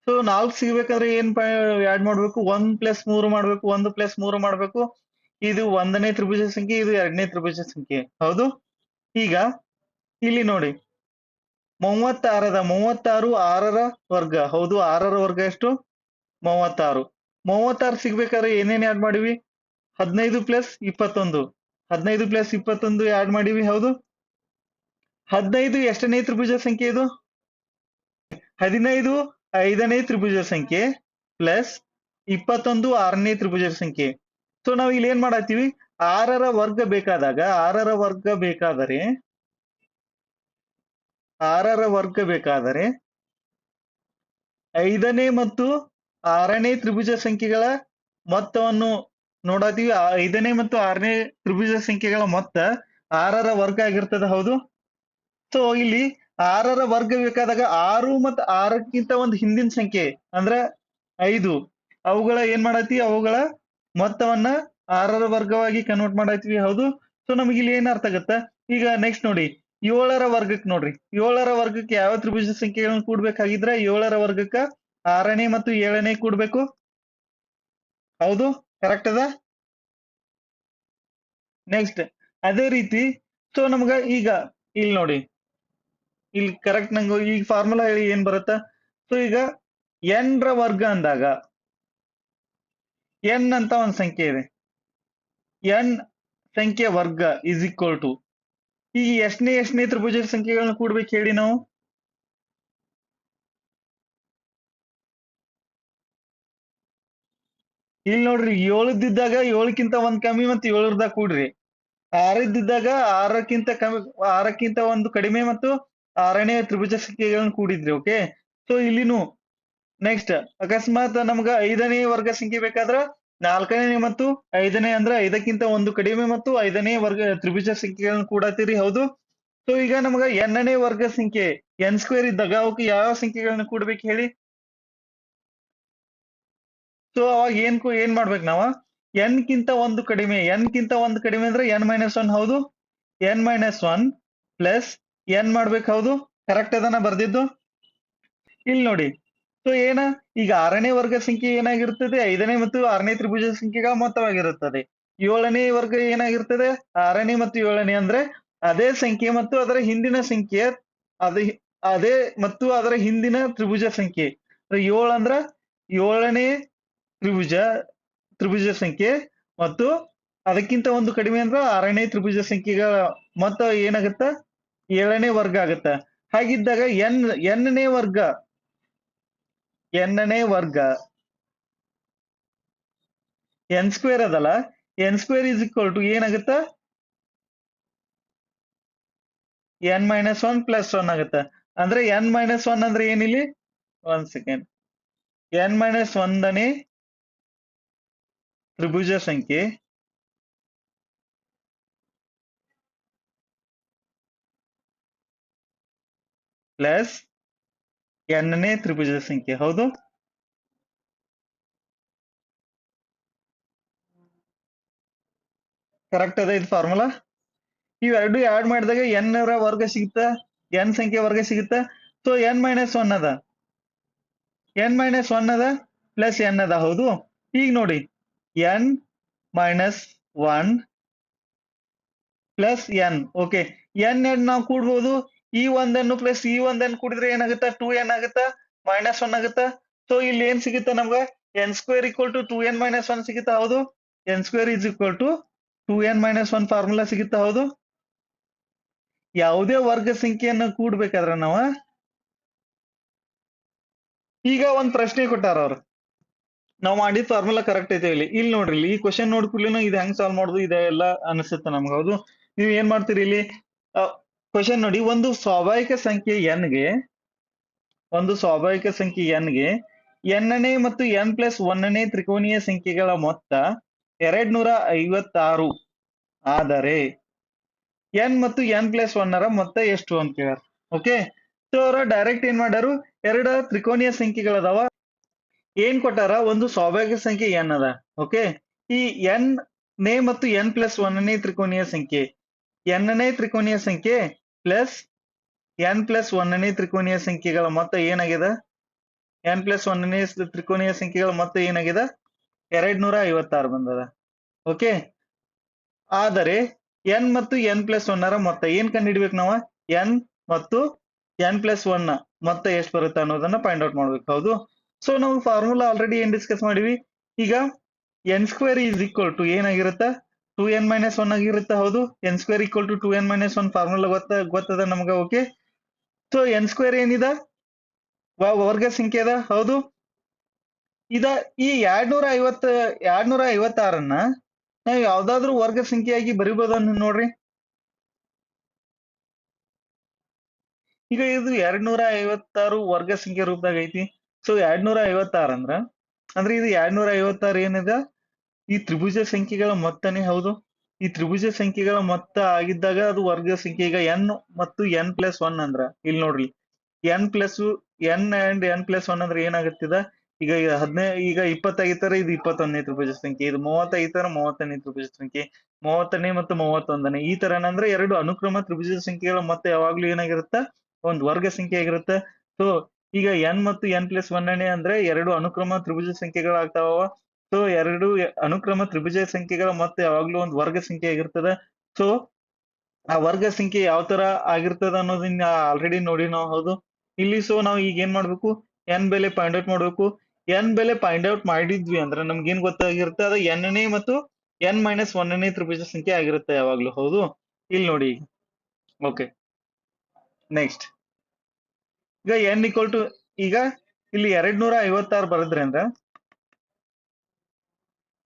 ಸೊ 4 ಸಿಗ್ಬೇಕಾದ್ರೆ ಏನ್ ಆಡ್ ಮಾಡ್ಬೇಕು? 1+3 ಮಾಡ್ಬೇಕು. 1+3 ಮಾಡ್ಬೇಕು. ಇದು ಒಂದನೇ ತ್ರಿಭುಜ ಸಂಖ್ಯೆ, ಇದು ಎರಡನೇ ತ್ರಿಭುಜ ಸಂಖ್ಯೆ. ಹೌದು, ಈಗ ಇಲ್ಲಿ ನೋಡಿ 36 ಅದ. 36 6ರ ವರ್ಗ. ಹೌದು, 6ರ ವರ್ಗ ಎಷ್ಟು? 36. 36 ಸಿಗ್ಬೇಕಾದ್ರೆ ಏನೇನ್ ಆಡ್ ಮಾಡಿವಿ? 15+21. 15+21 ಆಡ್ ಮಾಡಿವಿ. ಹೌದು, 15 ಎಷ್ಟನೇ ತ್ರಿಭುಜ ಸಂಖ್ಯೆ ಇದು? 15 5ನೇ ತ್ರಿಭುಜ ಸಂಖ್ಯೆ ಪ್ಲಸ್ 21 6ನೇ ತ್ರಿಭುಜ ಸಂಖ್ಯೆ. ಸೊ ನಾವ್ ಇಲ್ಲಿ ಏನ್ ಮಾಡತ್ತೀವಿ? 6ರ ವರ್ಗ ಬೇಕಾದಾಗ 6ರ ವರ್ಗ ಬೇಕಾದರೆ 6ರ ವರ್ಗ ಬೇಕಾದರೆ 5ನೇ ಮತ್ತು 6ನೇ ತ್ರಿಭುಜ ಸಂಖ್ಯೆಗಳ ಮೊತ್ತವನ್ನು ನೋಡತ್ತೀವಿ. 5ನೇ ಮತ್ತು 6ನೇ ತ್ರಿಭುಜ ಸಂಖ್ಯೆಗಳ ಮೊತ್ತ 6ರ ವರ್ಗ ಆಗಿರ್ತದೆ. ಹೌದು, ಸೊ ಇಲ್ಲಿ 6ರ ವರ್ಗ ಬೇಕಾದಾಗ 6 ಮತ್ತು 6ಕ್ಕಿಂತ ಒಂದು ಹಿಂದಿನ ಸಂಖ್ಯೆ ಅಂದ್ರೆ 5, ಅವುಗಳ ಏನ್ ಮಾಡತ್ತೀವಿ? ಅವುಗಳ ಮೊತ್ತವನ್ನ 6ರ ವರ್ಗವಾಗಿ ಕನ್ವರ್ಟ್ ಮಾಡತ್ತೀವಿ. ಹೌದು, ಸೊ ನಮಗೆ ಇಲ್ಲಿ ಏನ್ ಅರ್ಥ ಆಗತ್ತ? ಈಗ ನೆಕ್ಸ್ಟ್ ನೋಡಿ, 7ರ ವರ್ಗಕ್ಕೆ ನೋಡ್ರಿ. 7ರ ವರ್ಗಕ್ಕೆ ಯಾವ ತ್ರಿಭುಜ ಸಂಖ್ಯೆಗಳನ್ನ ಕೂಡ್ಬೇಕಾಗಿದ್ರೆ 7ರ ವರ್ಗಕ್ಕ 6ನೇ ಮತ್ತು 7ನೇ ಕೂಡ್ಬೇಕು. ಹೌದು, ಕರೆಕ್ಟ್ ಅದ? ನೆಕ್ಸ್ಟ್ ಅದೇ ರೀತಿ, ಸೊ ನಮ್ಗ ಈಗ ಇಲ್ಲಿ ನೋಡಿ, ಇಲ್ಲಿ ಕರೆಕ್ಟ್ ನಂಗೆ ಈಗ ಫಾರ್ಮುಲಾ ಹೇಳಿ ಏನ್ ಬರುತ್ತ? ಸೊ ಈಗ n ರ ವರ್ಗ ಅಂದಾಗ n ಅಂತ ಒಂದ್ ಸಂಖ್ಯೆ ಇದೆ. n ಸಂಖ್ಯೆ ವರ್ಗ ಇಸ್ ಈಕ್ವಲ್ ಟು, ಈಗ ಎಷ್ಟನೇ ತ್ರಿಭುಜ ಸಂಖ್ಯೆಗಳನ್ನ ಕೂಡ್ಬೇಕು ಹೇಳಿ ನಾವು? ಇಲ್ಲಿ ನೋಡ್ರಿ, 7 7ಕ್ಕಿಂತ ಒಂದ್ ಕಮ್ಮಿ ಮತ್ತು 7ದಾಗ ಕೂಡ್ರಿ. 6 ಇದ್ದಾಗ 6ಕ್ಕಿಂತ ಕಮ್ಮಿ, 6ಕ್ಕಿಂತ ಒಂದು ಕಡಿಮೆ ಮತ್ತು 6ನೇ ತ್ರಿಭುಜ ಸಂಖ್ಯೆಗಳನ್ನ ಕೂಡಿದ್ರಿ. ಓಕೆ, ಸೊ ಇಲ್ಲಿನು ನೆಕ್ಸ್ಟ್ ಅಕಸ್ಮಾತ್ ನಮ್ಗ 5ನೇ ವರ್ಗ ಸಂಖ್ಯೆ ಬೇಕಾದ್ರ 4ನೇ ಮತ್ತು 5ನೇ ಅಂದ್ರೆ 5ಕ್ಕಿಂತ ಒಂದು ಕಡಿಮೆ ಮತ್ತು 5ನೇ ವರ್ಗ ತ್ರಿಭುಜ ಸಂಖ್ಯೆಗಳನ್ನ ಕೂಡತ್ತೀರಿ. ಹೌದು, ಸೊ ಈಗ ನಮ್ಗ n ನೇ ವರ್ಗ ಸಂಖ್ಯೆ n² ಇದ್ದಾಗ ಅವಕ್ಕೆ ಯಾವ ಸಂಖ್ಯೆಗಳನ್ನ ಕೂಡ್ಬೇಕು ಹೇಳಿ? ಸೊ ಅವಾಗ ಏನ್ ಮಾಡ್ಬೇಕು ನಾವ? n ಕ್ಕಿಂತ ಒಂದು ಕಡಿಮೆ ಅಂದ್ರೆ n-1. ಹೌದು, n-1 ಪ್ಲಸ್ n ಮಾಡ್ಬೇಕು. ಹೌದು, ಕರೆಕ್ಟ್ ಅದನ್ನ ಬರ್ದಿದ್ದು. ಇಲ್ಲಿ ನೋಡಿ, ಸೊ ಏನ ಈಗ 6ನೇ ವರ್ಗ ಸಂಖ್ಯೆ ಏನಾಗಿರ್ತದೆ? 5ನೇ ಮತ್ತು 6ನೇ ತ್ರಿಭುಜ ಸಂಖ್ಯೆಗಳ ಮೊತ್ತವಾಗಿರುತ್ತದೆ. 7ನೇ ವರ್ಗ ಏನಾಗಿರ್ತದೆ? 6ನೇ ಮತ್ತು 7ನೇ ಅಂದ್ರೆ ಅದೇ ಸಂಖ್ಯೆ ಮತ್ತು ಅದರ ಹಿಂದಿನ ಸಂಖ್ಯೆ, ಅದೇ ಅದೇ ಮತ್ತು ಅದರ ಹಿಂದಿನ ತ್ರಿಭುಜ ಸಂಖ್ಯೆ. 7 ಅಂದ್ರ 7ನೇ ತ್ರಿಭುಜ ತ್ರಿಭುಜ ಸಂಖ್ಯೆ ಮತ್ತು ಅದಕ್ಕಿಂತ ಒಂದು ಕಡಿಮೆ ಅಂದ್ರ 6ನೇ ತ್ರಿಭುಜ ಸಂಖ್ಯೆಗಳ ಮೊತ್ತ ಏನಾಗುತ್ತ? 7ನೇ ವರ್ಗ ಆಗುತ್ತ. ಹಾಗಿದ್ದಾಗ n-ನೇ ವರ್ಗ n² ಅದಲ್ಲ, n² ಇಸ್ ಈಕ್ವಲ್ ಟು ಏನಾಗುತ್ತ? n-1 ಪ್ಲಸ್ 1 ಆಗುತ್ತ. ಅಂದ್ರೆ n-1 ಅಂದ್ರೆ ಏನಿಲ್ಲಿ? 1 ಸೆಕೆಂಡ್. n-1ನೇ ತ್ರಿಭುಜ ಸಂಖ್ಯೆ ಪ್ಲಸ್ n-ನೇ ತ್ರಿಭುಜ ಸಂಖ್ಯೆ. ಹೌದು, ಕರೆಕ್ಟ್ ಅದ ಇದು ಫಾರ್ಮುಲಾ. ಇವೆರಡು ಆಡ್ ಮಾಡಿದಾಗ n ರ ವರ್ಗ ಸಿಗುತ್ತ, n ಸಂಖ್ಯೆ ವರ್ಗ ಸಿಗುತ್ತ. ಸೊ n-1 ಅದ, n-1 ಅದ ಪ್ಲಸ್ n ಅದ. ಹೌದು, ಈಗ ನೋಡಿ n-1 plus n. Okay, n ನಾವು ಕೂಡ್ಬೋದು. ಈ ಒಂದನ್ನು ಪ್ಲಸ್ ಈ ಒಂದನ್ನು ಕೂಡಿದ್ರೆ ಏನಾಗುತ್ತ? 2n ಆಗುತ್ತ, -1 ಆಗುತ್ತ. ಸೊ ಇಲ್ಲಿ ಏನ್ ಸಿಗುತ್ತ ನಮ್ಗ? n² = 2n-1 ಸಿಗುತ್ತ. ಹೌದು, n² = 2n-1 ಫಾರ್ಮುಲಾ ಸಿಗುತ್ತ. ಹೌದು, ಯಾವುದೇ ವರ್ಗ ಸಂಖ್ಯೆಯನ್ನ ಕೂಡ್ಬೇಕಾದ್ರ ನಾವು ಈಗ ಒಂದ್ ಪ್ರಶ್ನೆ ಕೊಟ್ಟಾರ ಅವ್ರು, ನಾವ್ ಮಾಡಿದ ಫಾರ್ಮುಲಾ ಕರೆಕ್ಟ್ ಐತೆ ಇಲ್ಲಿ ನೋಡ್ರಿ, ಈ ಕ್ವಶನ್ ನೋಡ್ ಕೂಡ್ಲೇನು ಇದು ಹೆಂಗ್ ಸಾಲ್ವ್ ಮಾಡುದು ಇದೆಲ್ಲ ಅನಿಸುತ್ತೆ ನಮ್ಗೆ. ಹೌದು, ನೀವ್ ಏನ್ ಮಾಡ್ತೀರಿ ಇಲ್ಲಿ ಕ್ವಶನ್ ನೋಡಿ, ಒಂದು ಸ್ವಾಭಾವಿಕ ಸಂಖ್ಯೆ n ಗೆ n ನೇ ಮತ್ತು n+1ನೇ ತ್ರಿಕೋನೀಯ ಸಂಖ್ಯೆಗಳ ಮೊತ್ತ 256 ಆದರೆ n ಮತ್ತು n+1 ರ ಮೊತ್ತ ಎಷ್ಟು ಅಂತ ಕೇಳ್ಯಾರ. ಓಕೆ, ಸೊ ಅವ್ರ ಡೈರೆಕ್ಟ್ ಏನ್ ಮಾಡ್ಯಾರು, ಎರಡು ತ್ರಿಕೋನೀಯ ಸಂಖ್ಯೆಗಳದಾವ, ಏನ್ ಕೊಟ್ಟಾರ, ಒಂದು ಸ್ವಾಭಾವಿಕ ಸಂಖ್ಯೆ n ಅದ. ಓಕೆ, ಈ n ಮತ್ತು n+1ನೇ ತ್ರಿಕೋನೀಯ ಸಂಖ್ಯೆ, n-ನೇ ತ್ರಿಕೋನೀಯ ಸಂಖ್ಯೆ ಪ್ಲಸ್ n+1ನೇ ತ್ರಿಕೋನೀಯ ಸಂಖ್ಯೆಗಳ ಮೊತ್ತ ಏನಾಗಿದೆ, n+1ನೇ ತ್ರಿಕೋನೀಯ ಸಂಖ್ಯೆಗಳ ಮೊತ್ತ ಏನಾಗಿದೆ, 256 ಬಂದದ. ಓಕೆ, ಆದರೆ n ಮತ್ತು n+1 ರ ಮೊತ್ತ ಏನ್ ಕಂಡು ಹಿಡಿಬೇಕು ನಾವು, n ಮತ್ತು n+1 ಮೊತ್ತ ಎಷ್ಟು ಬರುತ್ತೆ ಅನ್ನೋದನ್ನ ಫೈಂಡ್ ಔಟ್ ಮಾಡ್ಬೇಕು. ಹೌದು, ಸೊ ನಾವು ಫಾರ್ಮುಲಾ ಆಲ್ರೆಡಿ ಏನ್ ಡಿಸ್ಕಸ್ ಮಾಡಿವಿ. ಈಗ n² ಏನಾಗಿರುತ್ತ, 2n-1 ಆಗಿರುತ್ತೆ. ಹೌದು, n² 2n-1 ಫಾರ್ಮುಲಾ ಗೊತ್ತದ ನಮ್ಗ. ಓಕೆ, ಸೊ n² ಏನಿದೆ, ವರ್ಗ ಸಂಖ್ಯೆ ಅದ. ಹೌದು, ಈ 256 ನಾವು ಯಾವ್ದಾದ್ರು ವರ್ಗ ಸಂಖ್ಯೆಯಾಗಿ ಬರಿಬೋದನ್ನ ನೋಡ್ರಿ. ಈಗ ಇದು 256 ವರ್ಗ ಸಂಖ್ಯೆ ರೂಪದಾಗ ಐತಿ. ಸೊ 256 ಅಂದ್ರೆ ಇದು 256 ಏನಿದೆ, ಈ ತ್ರಿಭುಜ ಸಂಖ್ಯೆಗಳ ಮೊತ್ತನೇ. ಹೌದು, ಈ ತ್ರಿಭುಜ ಸಂಖ್ಯೆಗಳ ಮೊತ್ತ ಆಗಿದ್ದಾಗ ಅದು ವರ್ಗ ಸಂಖ್ಯೆ. ಈಗ n ಮತ್ತು n+1 ಅಂದ್ರ ಇಲ್ಲಿ ನೋಡ್ರಿ, n and n+1 ಅಂದ್ರೆ ಏನಾಗುತ್ತಿದ, ಈಗ 20 ಆಗಿತ್ತರ ಇದು 21ನೇ ತ್ರಿಭುಜ ಸಂಖ್ಯೆ, ಇದು 30 ಆಗಿತ್ತರ 30ನೇ ತ್ರಿಭುಜ ಸಂಖ್ಯೆ, 30ನೇ ಮತ್ತು 31ನೇ, ಈ ತರ ಅಂದ್ರೆ ಎರಡು ಅನುಕ್ರಮ ತ್ರಿಭುಜ ಸಂಖ್ಯೆಗಳ ಮೊತ್ತ ಯಾವಾಗ್ಲೂ ಏನಾಗಿರುತ್ತ, ಒಂದು ವರ್ಗ ಸಂಖ್ಯೆ ಆಗಿರುತ್ತೆ. ಸೊ ಈಗ n ಮತ್ತು n+1 ಅಂದ್ರೆ ಎರಡು ಅನುಕ್ರಮ ತ್ರಿಭುಜ ಸಂಖ್ಯೆಗಳಾಗ್ತಾವ. ಸೊ ಎರಡು ಅನುಕ್ರಮ ತ್ರಿಭುಜ ಸಂಖ್ಯೆಗಳ ಮೊತ್ತ ಯಾವಾಗ್ಲೂ ಒಂದು ವರ್ಗ ಸಂಖ್ಯೆ ಆಗಿರ್ತದ. ಸೊ ಆ ವರ್ಗ ಸಂಖ್ಯೆ ಯಾವ ತರ ಆಗಿರ್ತದ ಅನ್ನೋದನ್ನ ಆಲ್ರೆಡಿ ನೋಡಿ ನಾವು. ಹೌದು, ಇಲ್ಲಿ ಸೊ ನಾವು ಈಗ ಏನ್ ಮಾಡ್ಬೇಕು, n ಬೆಲೆ ಫೈಂಡ್ ಔಟ್ ಮಾಡ್ಬೇಕು. n ಬೆಲೆ ಫೈಂಡ್ ಔಟ್ ಮಾಡಿದ್ವಿ ಅಂದ್ರೆ ನಮ್ಗೆ ಏನ್ ಗೊತ್ತಾಗಿರುತ್ತೆ, ಅದು n-ನೇ ಮತ್ತು n-1ನೇ ತ್ರಿಭುಜ ಸಂಖ್ಯೆ ಆಗಿರುತ್ತೆ ಯಾವಾಗ್ಲೂ. ಹೌದು, ಇಲ್ಲಿ ನೋಡಿ. ಓಕೆ, ನೆಕ್ಸ್ಟ್ ಈಗ n ಈಗ ಇಲ್ಲಿ 256 ಬರದ್ರಿ ಅಂದ್ರ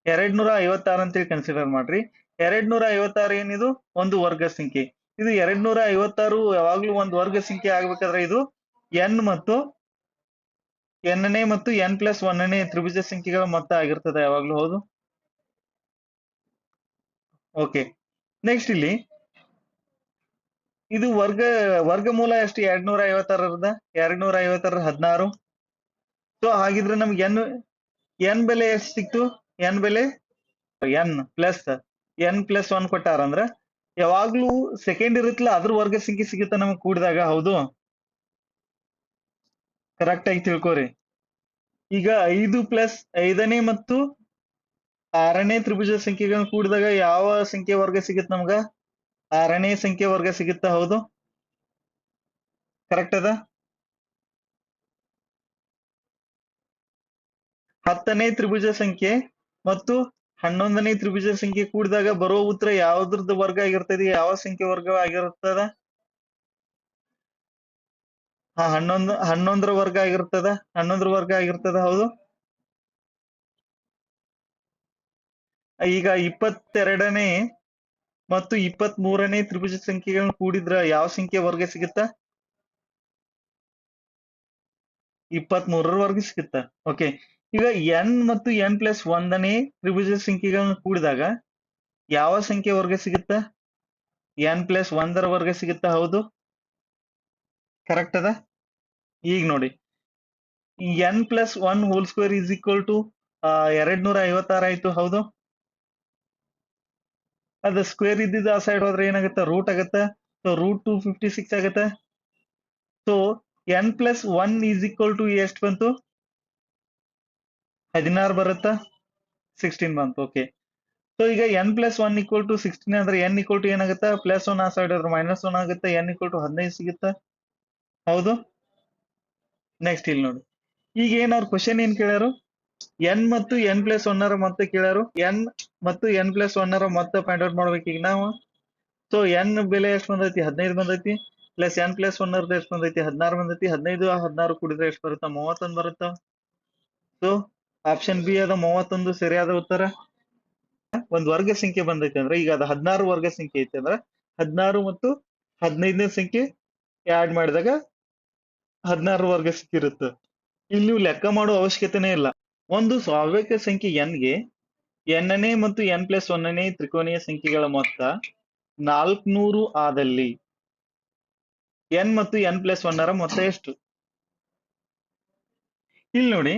256 ಅಂತೇಳಿ ಕನ್ಸಿಡರ್ ಮಾಡ್ರಿ. 256 ಏನಿದು ಒಂದು ವರ್ಗ ಸಂಖ್ಯೆ. ಇದು 256 ಯಾವಾಗ್ಲೂ ಒಂದು ವರ್ಗ ಸಂಖ್ಯೆ ಆಗ್ಬೇಕಾದ್ರೆ ಇದು n-ನೇ ಮತ್ತು n+1ನೇ ತ್ರಿಭುಜ ಸಂಖ್ಯೆಗಳ ಮೊತ್ತ ಆಗಿರ್ತದೆ ಯಾವಾಗ್ಲೂ. ಹೌದು, ಓಕೆ, ನೆಕ್ಸ್ಟ್ ಇಲ್ಲಿ ಇದು ವರ್ಗಮೂಲ ಎಷ್ಟು, 256 16. ಸೊ ಹಾಗಿದ್ರೆ ನಮ್ಗೆ n ಬೆಲೆ ಎಷ್ಟು ಸಿಕ್ತು, n ಬೆಲೆ n+1 ಕೊಟ್ಟಾರ ಅಂದ್ರ ಯಾವಾಗ್ಲೂ ಸೆಕೆಂಡ್ ಇರುತ್ತಲ್ಲ ಅದ್ರ ವರ್ಗ ಸಂಖ್ಯೆ ಸಿಗುತ್ತೆ ನಮಗ್ ಕೂಡಿದಾಗ. ಹೌದು, ಕರೆಕ್ಟ್ ಆಗಿ ತಿಳ್ಕೊರಿ. ಈಗ 5+5ನೇ ಮತ್ತು 6ನೇ ತ್ರಿಭುಜ ಸಂಖ್ಯೆಗಳನ್ನ ಕೂಡಿದಾಗ ಯಾವ ಸಂಖ್ಯೆ ವರ್ಗ ಸಿಗುತ್ತೆ ನಮ್ಗ, 6ನೇ ಸಂಖ್ಯೆ ವರ್ಗ ಸಿಗುತ್ತಾ. ಹೌದು, ಕರೆಕ್ಟ್ ಅದ. 10ನೇ ತ್ರಿಭುಜ ಸಂಖ್ಯೆ ಮತ್ತು 11ನೇ ತ್ರಿಭುಜ ಸಂಖ್ಯೆ ಕೂಡಿದಾಗ ಬರೋ ಉತ್ತರ ಯಾವ್ದ್ರದ್ದು ವರ್ಗ ಆಗಿರ್ತದೆ, ಯಾವ ಸಂಖ್ಯೆ ವರ್ಗ ಆಗಿರ್ತದ, 11ರ ವರ್ಗ ಆಗಿರ್ತದ, 11ರ ವರ್ಗ ಆಗಿರ್ತದ. ಹೌದು, ಈಗ 22ನೇ ಮತ್ತು 23ನೇ ತ್ರಿಭುಜ ಸಂಖ್ಯೆಗಳನ್ನ ಕೂಡಿದ್ರ ಯಾವ ಸಂಖ್ಯೆ ವರ್ಗ ಸಿಗುತ್ತಾ, 23ರ ವರ್ಗ ಸಿಗುತ್ತಾ. ಓಕೆ, ಈಗ n ಮತ್ತು n+1ನೇ ತ್ರಿಭುಜ ಸಂಖ್ಯೆಗಳನ್ನ ಕೂಡಿದಾಗ ಯಾವ ಸಂಖ್ಯೆ ವರ್ಗ ಸಿಗುತ್ತಾ, n+1ರ ವರ್ಗ ಸಿಗುತ್ತಾ. ಹೌದು, ಕರೆಕ್ಟ್ ಅದ. ಈಗ ನೋಡಿ, n+1 whole square is equal to 256 ಆಯ್ತು. ಹೌದು, ಅದು ಸ್ಕ್ವೇರ್ ಇದ್ದಿದ್ದು ಆ ಸೈಡ್ ಹೋದ್ರೆ ಏನಾಗುತ್ತೆ, ರೂಟ್ ಆಗುತ್ತೆ. ಸೊ √256 ಆಗುತ್ತೆ. So n+1 is equal to ಎಷ್ಟು ಬಂತು, 16 ಬರುತ್ತಾ, 16 ಬಂತು. ಓಕೆ, ಸೊ ಈಗ n+1 ಈಕ್ವಲ್ ಟು 16 ಅಂದ್ರೆ n ಈಕ್ವಲ್ ಟು ಏನಾಗುತ್ತೆ, +1 ಆ ಸೈಡ್ ಹೋದ್ರೆ -1 ಆಗುತ್ತೆ, n ಈಕ್ವಲ್ ಟು 15 ಸಿಗುತ್ತಾ. ಹೌದು, ನೆಕ್ಸ್ಟ್ ಇಲ್ಲಿ ನೋಡಿ, ಈಗ ಏನ್ ಅವ್ರ ಕ್ವಶನ್ ಏನ್ ಕೇಳ್ಯಾರು, n ಮತ್ತು n+1ರ ಮೊತ್ತ ಕೇಳ್ಯಾರು. n ಮತ್ತು n+1ರ ಮೊತ್ತ ಫೈಂಡ್ ಔಟ್ ಮಾಡ್ಬೇಕು ಈಗ ನಾವು. ಸೊ n ಬೆಲೆ ಎಷ್ಟು ಬಂದೈತಿ, 15 ಬಂದೈತಿ. ಪ್ಲಸ್ ಎನ್ ಪ್ಲಸ್ ಒನ್ ಅರ್ಧ ಎಷ್ಟು ಬಂದೈತಿ 16 ಬಂದೈತಿ. 15 16 ಕೂಡಿದ್ರೆ ಎಷ್ಟು ಬರುತ್ತಾ 31 ಬರುತ್ತಾ. ಸೊ ಆಪ್ಷನ್ ಬಿ ಅದ 31 ಸರಿಯಾದ ಉತ್ತರ. ಒಂದ್ ವರ್ಗ ಸಂಖ್ಯೆ ಬಂದೈತೆ ಅಂದ್ರೆ ಈಗ ಅದು 16 ವರ್ಗ ಸಂಖ್ಯೆ ಐತೆ ಅಂದ್ರೆ 16 ಮತ್ತು 15ನೇ ಸಂಖ್ಯೆ ಆಡ್ ಮಾಡಿದಾಗ 16 ವರ್ಗ ಸಂಖ್ಯೆ ಇರುತ್ತೆ. ಇಲ್ಲಿ ನೀವು ಲೆಕ್ಕ ಮಾಡೋ ಅವಶ್ಯಕತೆನೇ ಇಲ್ಲ. ಒಂದು ಸ್ವಾಭಾವಿಕ ಸಂಖ್ಯೆ n ಗೆ n-ನೇ ಮತ್ತು n+1ನೇ ತ್ರಿಕೋನೀಯ ಸಂಖ್ಯೆಗಳ ಮೊತ್ತ 400 ಆದಲ್ಲಿ n ಮತ್ತು n+1 ರ ಮೊತ್ತ ಎಷ್ಟು? ಇಲ್ಲಿ ನೋಡಿ,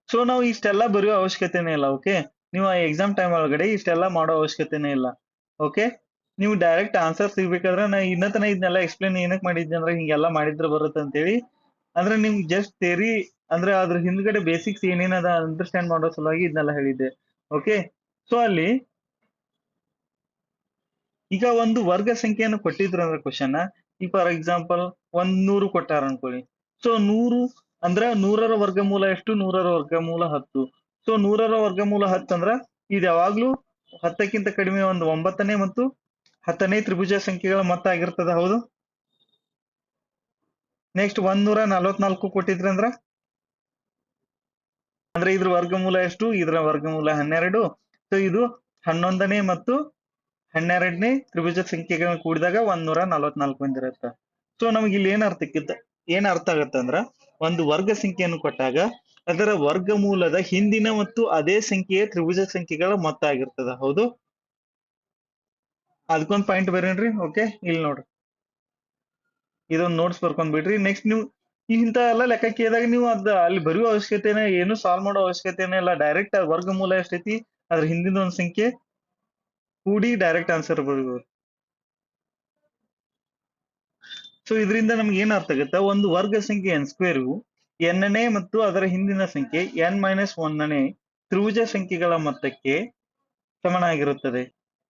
ಸೊ ನಾವು ಇಷ್ಟೆಲ್ಲ ಬರೆಯೋ ಅವಶ್ಯಕತೆನೇ ಇಲ್ಲ. ಓಕೆ, ನೀವು ಎಕ್ಸಾಮ್ ಟೈಮ್ ಒಳಗಡೆ ಇಷ್ಟೆಲ್ಲ ಮಾಡೋ ಅವಶ್ಯಕತೆನೇ ಇಲ್ಲ. ಓಕೆ, ನೀವು ಡೈರೆಕ್ಟ್ ಆನ್ಸರ್ ಸಿಗ್ಬೇಕಾದ್ರೆ ನಾ ಇನ್ನತನ ಇದನ್ನೆಲ್ಲ ಎಕ್ಸ್ಪ್ಲೇನ್ ಏನಕ್ಕೆ ಮಾಡಿದ್ದೆ ಅಂದ್ರೆ ಹಿಂಗೆಲ್ಲ ಮಾಡಿದ್ರೆ ಬರುತ್ತೆ ಅಂತೇಳಿ. ಅಂದ್ರೆ ನಿಮ್ಗೆ ಜಸ್ಟ್ ಥಿಯರಿ ಅಂದ್ರೆ ಅದ್ರ ಹಿಂದ್ಗಡೆ ಬೇಸಿಕ್ಸ್ ಏನೇನದ ಅಂಡರ್ಸ್ಟ್ಯಾಂಡ್ ಮಾಡೋ ಸಲುವಾಗಿ ಇದನ್ನೆಲ್ಲ ಹೇಳಿದ್ದೆ. ಓಕೆ, ಸೊ ಅಲ್ಲಿ ಈಗ ಒಂದು ವರ್ಗ ಸಂಖ್ಯೆಯನ್ನು ಕೊಟ್ಟಿದ್ರು ಅಂದ್ರೆ ಕ್ವಶನ್, ಈಗ ಫಾರ್ ಎಕ್ಸಾಂಪಲ್ 100 ಕೊಟ್ಟಾರ ಅನ್ಕೊಳ್ಳಿ. ಸೊ 100 ಅಂದ್ರ 100ರ ವರ್ಗಮೂಲ ಎಷ್ಟು? 100ರ ವರ್ಗಮೂಲ 10. ಸೊ 100ರ ವರ್ಗಮೂಲ 10 ಅಂದ್ರ ಇದು ಯಾವಾಗ್ಲೂ 10ಕ್ಕಿಂತ ಕಡಿಮೆ ಒಂದು 9ನೇ ಮತ್ತು 10ನೇ ತ್ರಿಭುಜ ಸಂಖ್ಯೆಗಳ ಮೊತ್ತ ಆಗಿರ್ತದ. ಹೌದು. ನೆಕ್ಸ್ಟ್ 144 ಕೊಟ್ಟಿದ್ರ ಅಂದ್ರೆ ಇದ್ರ ವರ್ಗಮೂಲ ಎಷ್ಟು? ಇದ್ರ ವರ್ಗಮೂಲ 12. ಸೊ ಇದು 11ನೇ ಮತ್ತು 12ನೇ ತ್ರಿಭುಜ ಸಂಖ್ಯೆಗಳನ್ನ ಕೂಡಿದಾಗ 144 ಬಂದಿರುತ್ತೆ. ಸೊ ನಮ್ಗೆ ಇಲ್ಲಿ ಏನ್ ಅರ್ಥ ಆಗತ್ತೆ ಅಂದ್ರ ಒಂದು ವರ್ಗ ಸಂಖ್ಯೆಯನ್ನು ಕೊಟ್ಟಾಗ ಅದರ ವರ್ಗಮೂಲದ ಹಿಂದಿನ ಮತ್ತು ಅದೇ ಸಂಖ್ಯೆಯ ತ್ರಿಭುಜ ಸಂಖ್ಯೆಗಳ ಮೊತ್ತ ಆಗಿರ್ತದ. ಹೌದು. ಅದಕ್ಕೊಂದ್ ಪಾಯಿಂಟ್ ಬರೇನ್ರಿ. ಓಕೆ, ಇಲ್ಲಿ ನೋಡ್ರಿ, ಇದೊಂದು ನೋಟ್ಸ್ ಬರ್ಕೊಂಡ್ ಬಿಡ್ರಿ. ನೆಕ್ಸ್ಟ್ ನೀವು ಇಂತ ಎಲ್ಲ ಲೆಕ್ಕ ಕೇಳಿದಾಗ ನೀವು ಅದ ಅಲ್ಲಿ ಬರೆಯುವ ಅವಶ್ಯಕತೆನೇ, ಏನು ಸಾಲ್ವ್ ಮಾಡೋ ಅವಶ್ಯಕತೆನೇ ಇಲ್ಲ. ಡೈರೆಕ್ಟ್ ವರ್ಗಮೂಲ ಎಷ್ಟೈತಿ ಅದ್ರ ಹಿಂದಿನ ಒಂದ್ ಸಂಖ್ಯೆ ಕೂಡಿ ಡೈರೆಕ್ಟ್ ಆನ್ಸರ್ ಬರೀಬಹುದು. ಸೊ ಇದರಿಂದ ನಮ್ಗೆ ಏನ್ ಅರ್ಥ ಆಗುತ್ತೆ, ಒಂದು ವರ್ಗ ಸಂಖ್ಯೆ n² n-ನೇ ಮತ್ತು ಅದರ ಹಿಂದಿನ ಸಂಖ್ಯೆ n-1ನೇ ತ್ರಿಭುಜ ಸಂಖ್ಯೆಗಳ ಮೊತ್ತಕ್ಕೆ ಸಮನಾಗಿರುತ್ತದೆ.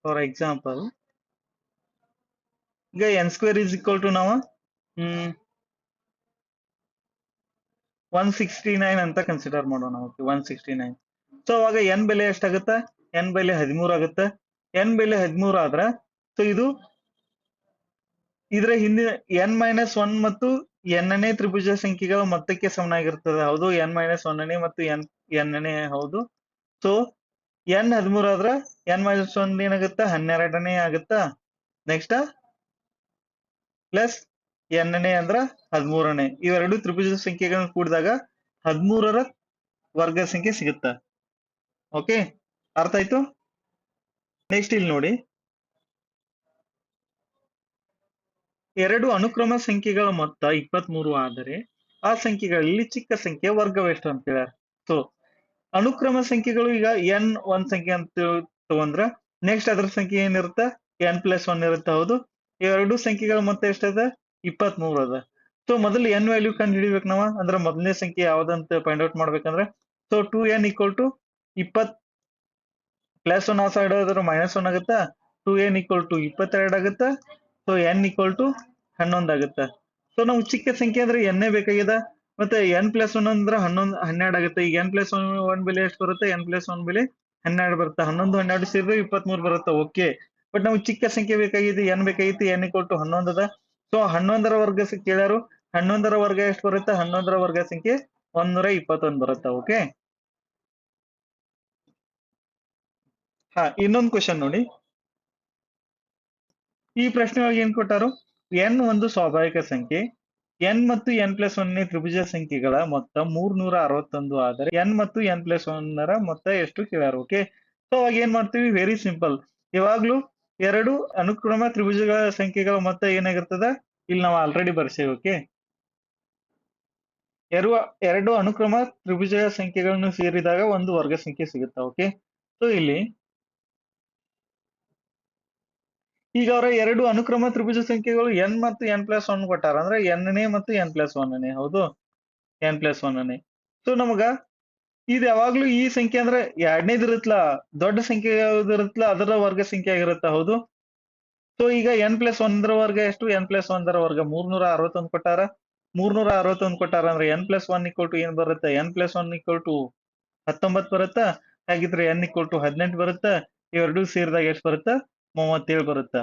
ಫಾರ್ ಎಕ್ಸಾಂಪಲ್, ಈಗ n² ಇಸ್ ಈಕ್ವಲ್ ಟು ನಾವು 169 ಅಂತ ಕನ್ಸಿಡರ್ ಮಾಡೋಣ. ಓಕೆ, 169. ಸೊ ಅವಾಗ n ಬೆಲೆ ಎಷ್ಟಾಗುತ್ತ? n ಬೆಲೆ 13 ಆಗುತ್ತ. n ಬೆಲೆ 13 ಆದ್ರ ಸೊ ಇದು ಇದರ ಹಿಂದಿನ n-1 ಮತ್ತು n-ನೇ ತ್ರಿಭುಜ ಸಂಖ್ಯೆಗಳ ಮೊತ್ತಕ್ಕೆ ಸಮನಾಗಿರ್ತದೆ. ಹೌದು, n-1ನೇ ಮತ್ತು n-ನೇ. ಹೌದು. ಸೊ n13 ಆದ್ರ n-1 ಏನಾಗುತ್ತ? 12ನೇ ಆಗುತ್ತ. ನೆಕ್ಸ್ಟ್ ಪ್ಲಸ್ n-ನೇ ಅಂದ್ರ 13ನೇ. ಇವೆರಡು ತ್ರಿಭುಜ ಸಂಖ್ಯೆಗಳನ್ನ ಕೂಡಿದಾಗ 13ರ ವರ್ಗ ಸಂಖ್ಯೆ ಸಿಗುತ್ತ. ಓಕೆ, ಅರ್ಥ ಆಯ್ತು. ನೆಕ್ಸ್ಟ್ ಇಲ್ಲಿ ನೋಡಿ, ಎರಡು ಅನುಕ್ರಮ ಸಂಖ್ಯೆಗಳ ಮೊತ್ತ 23 ಆದರೆ ಆ ಸಂಖ್ಯೆಗಳಲ್ಲಿ ಚಿಕ್ಕ ಸಂಖ್ಯೆ ವರ್ಗವೆಷ್ಟು ಅಂತ ಹೇಳ್ಯಾರ. ಸೊ ಅನುಕ್ರಮ ಸಂಖ್ಯೆಗಳು ಈಗ n ಒಂದ್ ಸಂಖ್ಯೆ ಅಂತ ತಗೊಂಡ್ರ ನೆಕ್ಸ್ಟ್ ಅದ್ರ ಸಂಖ್ಯೆ ಏನಿರುತ್ತ? n+1 ಇರುತ್ತೆ. ಹೌದು. ಇವೆರಡು ಸಂಖ್ಯೆಗಳ ಮೊತ್ತ ಎಷ್ಟದ? 23 ಅದ. ಸೊ ಮೊದಲು n ವ್ಯಾಲ್ಯೂ ಕಂಡು ಹಿಡಿಬೇಕು ನಾವು. ಅಂದ್ರೆ ಮೊದಲನೇ ಸಂಖ್ಯೆ ಯಾವ್ದಂತ ಫೈಂಡ್ ಔಟ್ ಮಾಡ್ಬೇಕಂದ್ರೆ ಸೊ 2n = 20 +1 ಆ ಸೈಡ್ ಹೋದ್ರೆ -1 ಆಗುತ್ತಾ. 2n = 22 ಆಗುತ್ತಾ. ಸೊ n = 11 ಆಗುತ್ತ. ಸೊ ನಾವು ಚಿಕ್ಕ ಸಂಖ್ಯೆ ಅಂದ್ರೆ n ಬೇಕಾಗಿದೆ. ಮತ್ತೆ n+1 ಅಂದ್ರೆ 12 ಆಗುತ್ತೆ. ಈಗ n+1 ಬೆಲೆ ಎಷ್ಟು ಬರುತ್ತೆ? n+1 ಬೆಲೆ 12 ಬರುತ್ತೆ. 11 12 ಸೇರಿದ್ರೆ 23 ಬರುತ್ತೆ. ಓಕೆ, ಬಟ್ ನಾವು ಚಿಕ್ಕ ಸಂಖ್ಯೆ ಬೇಕಾಗಿದೆ, n ಬೇಕಾಗಿತ್ತು. n = 11 ಅದ. ಸೊ 11ರ ವರ್ಗ ಕೇಳ್ಯಾರು. 11ರ ವರ್ಗ ಎಷ್ಟು ಬರುತ್ತೆ? 11ರ ವರ್ಗ ಸಂಖ್ಯೆ 121 ಬರುತ್ತೆ. ಓಕೆ, ಹಾ, ಇನ್ನೊಂದು ಕ್ವಶನ್ ನೋಡಿ. ಈ ಪ್ರಶ್ನೆ ಒಳಗೆ ಏನ್ ಕೊಟ್ಟಾರು? n ಒಂದು ಸ್ವಾಭಾವಿಕ ಸಂಖ್ಯೆ. n ಮತ್ತು n+1ನೇ ತ್ರಿಭುಜ ಸಂಖ್ಯೆಗಳ ಮೊತ್ತ 361 ಆದರೆ n ಮತ್ತು n+1ರ ಮೊತ್ತ ಎಷ್ಟು ಕೇಳ್ಯಾರ. ಓಕೆ, ಸೊ ಅವಾಗ ಏನ್ ಮಾಡ್ತೀವಿ? Very simple. ಯಾವಾಗ್ಲೂ ಎರಡು ಅನುಕ್ರಮ ತ್ರಿಭುಜಗಳ ಸಂಖ್ಯೆಗಳ ಮೊತ್ತ ಏನಾಗಿರ್ತದ? ಇಲ್ಲಿ ನಾವು ಆಲ್ರೆಡಿ ಬರ್ಸೇವೆ. ಓಕೆ, ಎರಡು ಅನುಕ್ರಮ ತ್ರಿಭುಜ ಸಂಖ್ಯೆಗಳನ್ನು ಸೇರಿದಾಗ ಒಂದು ವರ್ಗ ಸಂಖ್ಯೆ ಸಿಗುತ್ತಾ. ಓಕೆ, ಸೊ ಇಲ್ಲಿ ಈಗ ಅವರ ಎರಡು ಅನುಕ್ರಮ ತ್ರಿಭುಜ ಸಂಖ್ಯೆಗಳು n ಮತ್ತು n+1 ಕೊಟ್ಟಾರ. ಅಂದ್ರೆ n-ನೇ ಮತ್ತು n+1ನೇ. ಹೌದು, n+1ನೇ. ಸೊ ನಮಗ ಇದು ಯಾವಾಗ್ಲೂ ಈ ಸಂಖ್ಯೆ ಅಂದ್ರೆ ಎರಡನೇದು ಇರುತ್ತಲ್ಲ, ದೊಡ್ಡ ಸಂಖ್ಯೆ ಯಾವ್ದು ಇರುತ್ತಲ್ಲ ಅದರ ವರ್ಗ ಸಂಖ್ಯೆ ಆಗಿರುತ್ತ. ಹೌದು. ಸೊ ಈಗ n+1ರ ವರ್ಗ ಎಷ್ಟು? n+1ರ ವರ್ಗ 361 ಕೊಟ್ಟಾರ. 361 ಕೊಟ್ಟಾರ ಅಂದ್ರೆ n+1 = ಏನ್ ಬರುತ್ತೆ? n+1 = 19 ಬರುತ್ತಾ. ಹಾಗಿದ್ರೆ n = 18 ಬರುತ್ತಾ. ಇವೆರಡು ಸೇರಿದಾಗ ಎಷ್ಟು ಬರುತ್ತಾ? 37 ಬರುತ್ತಾ.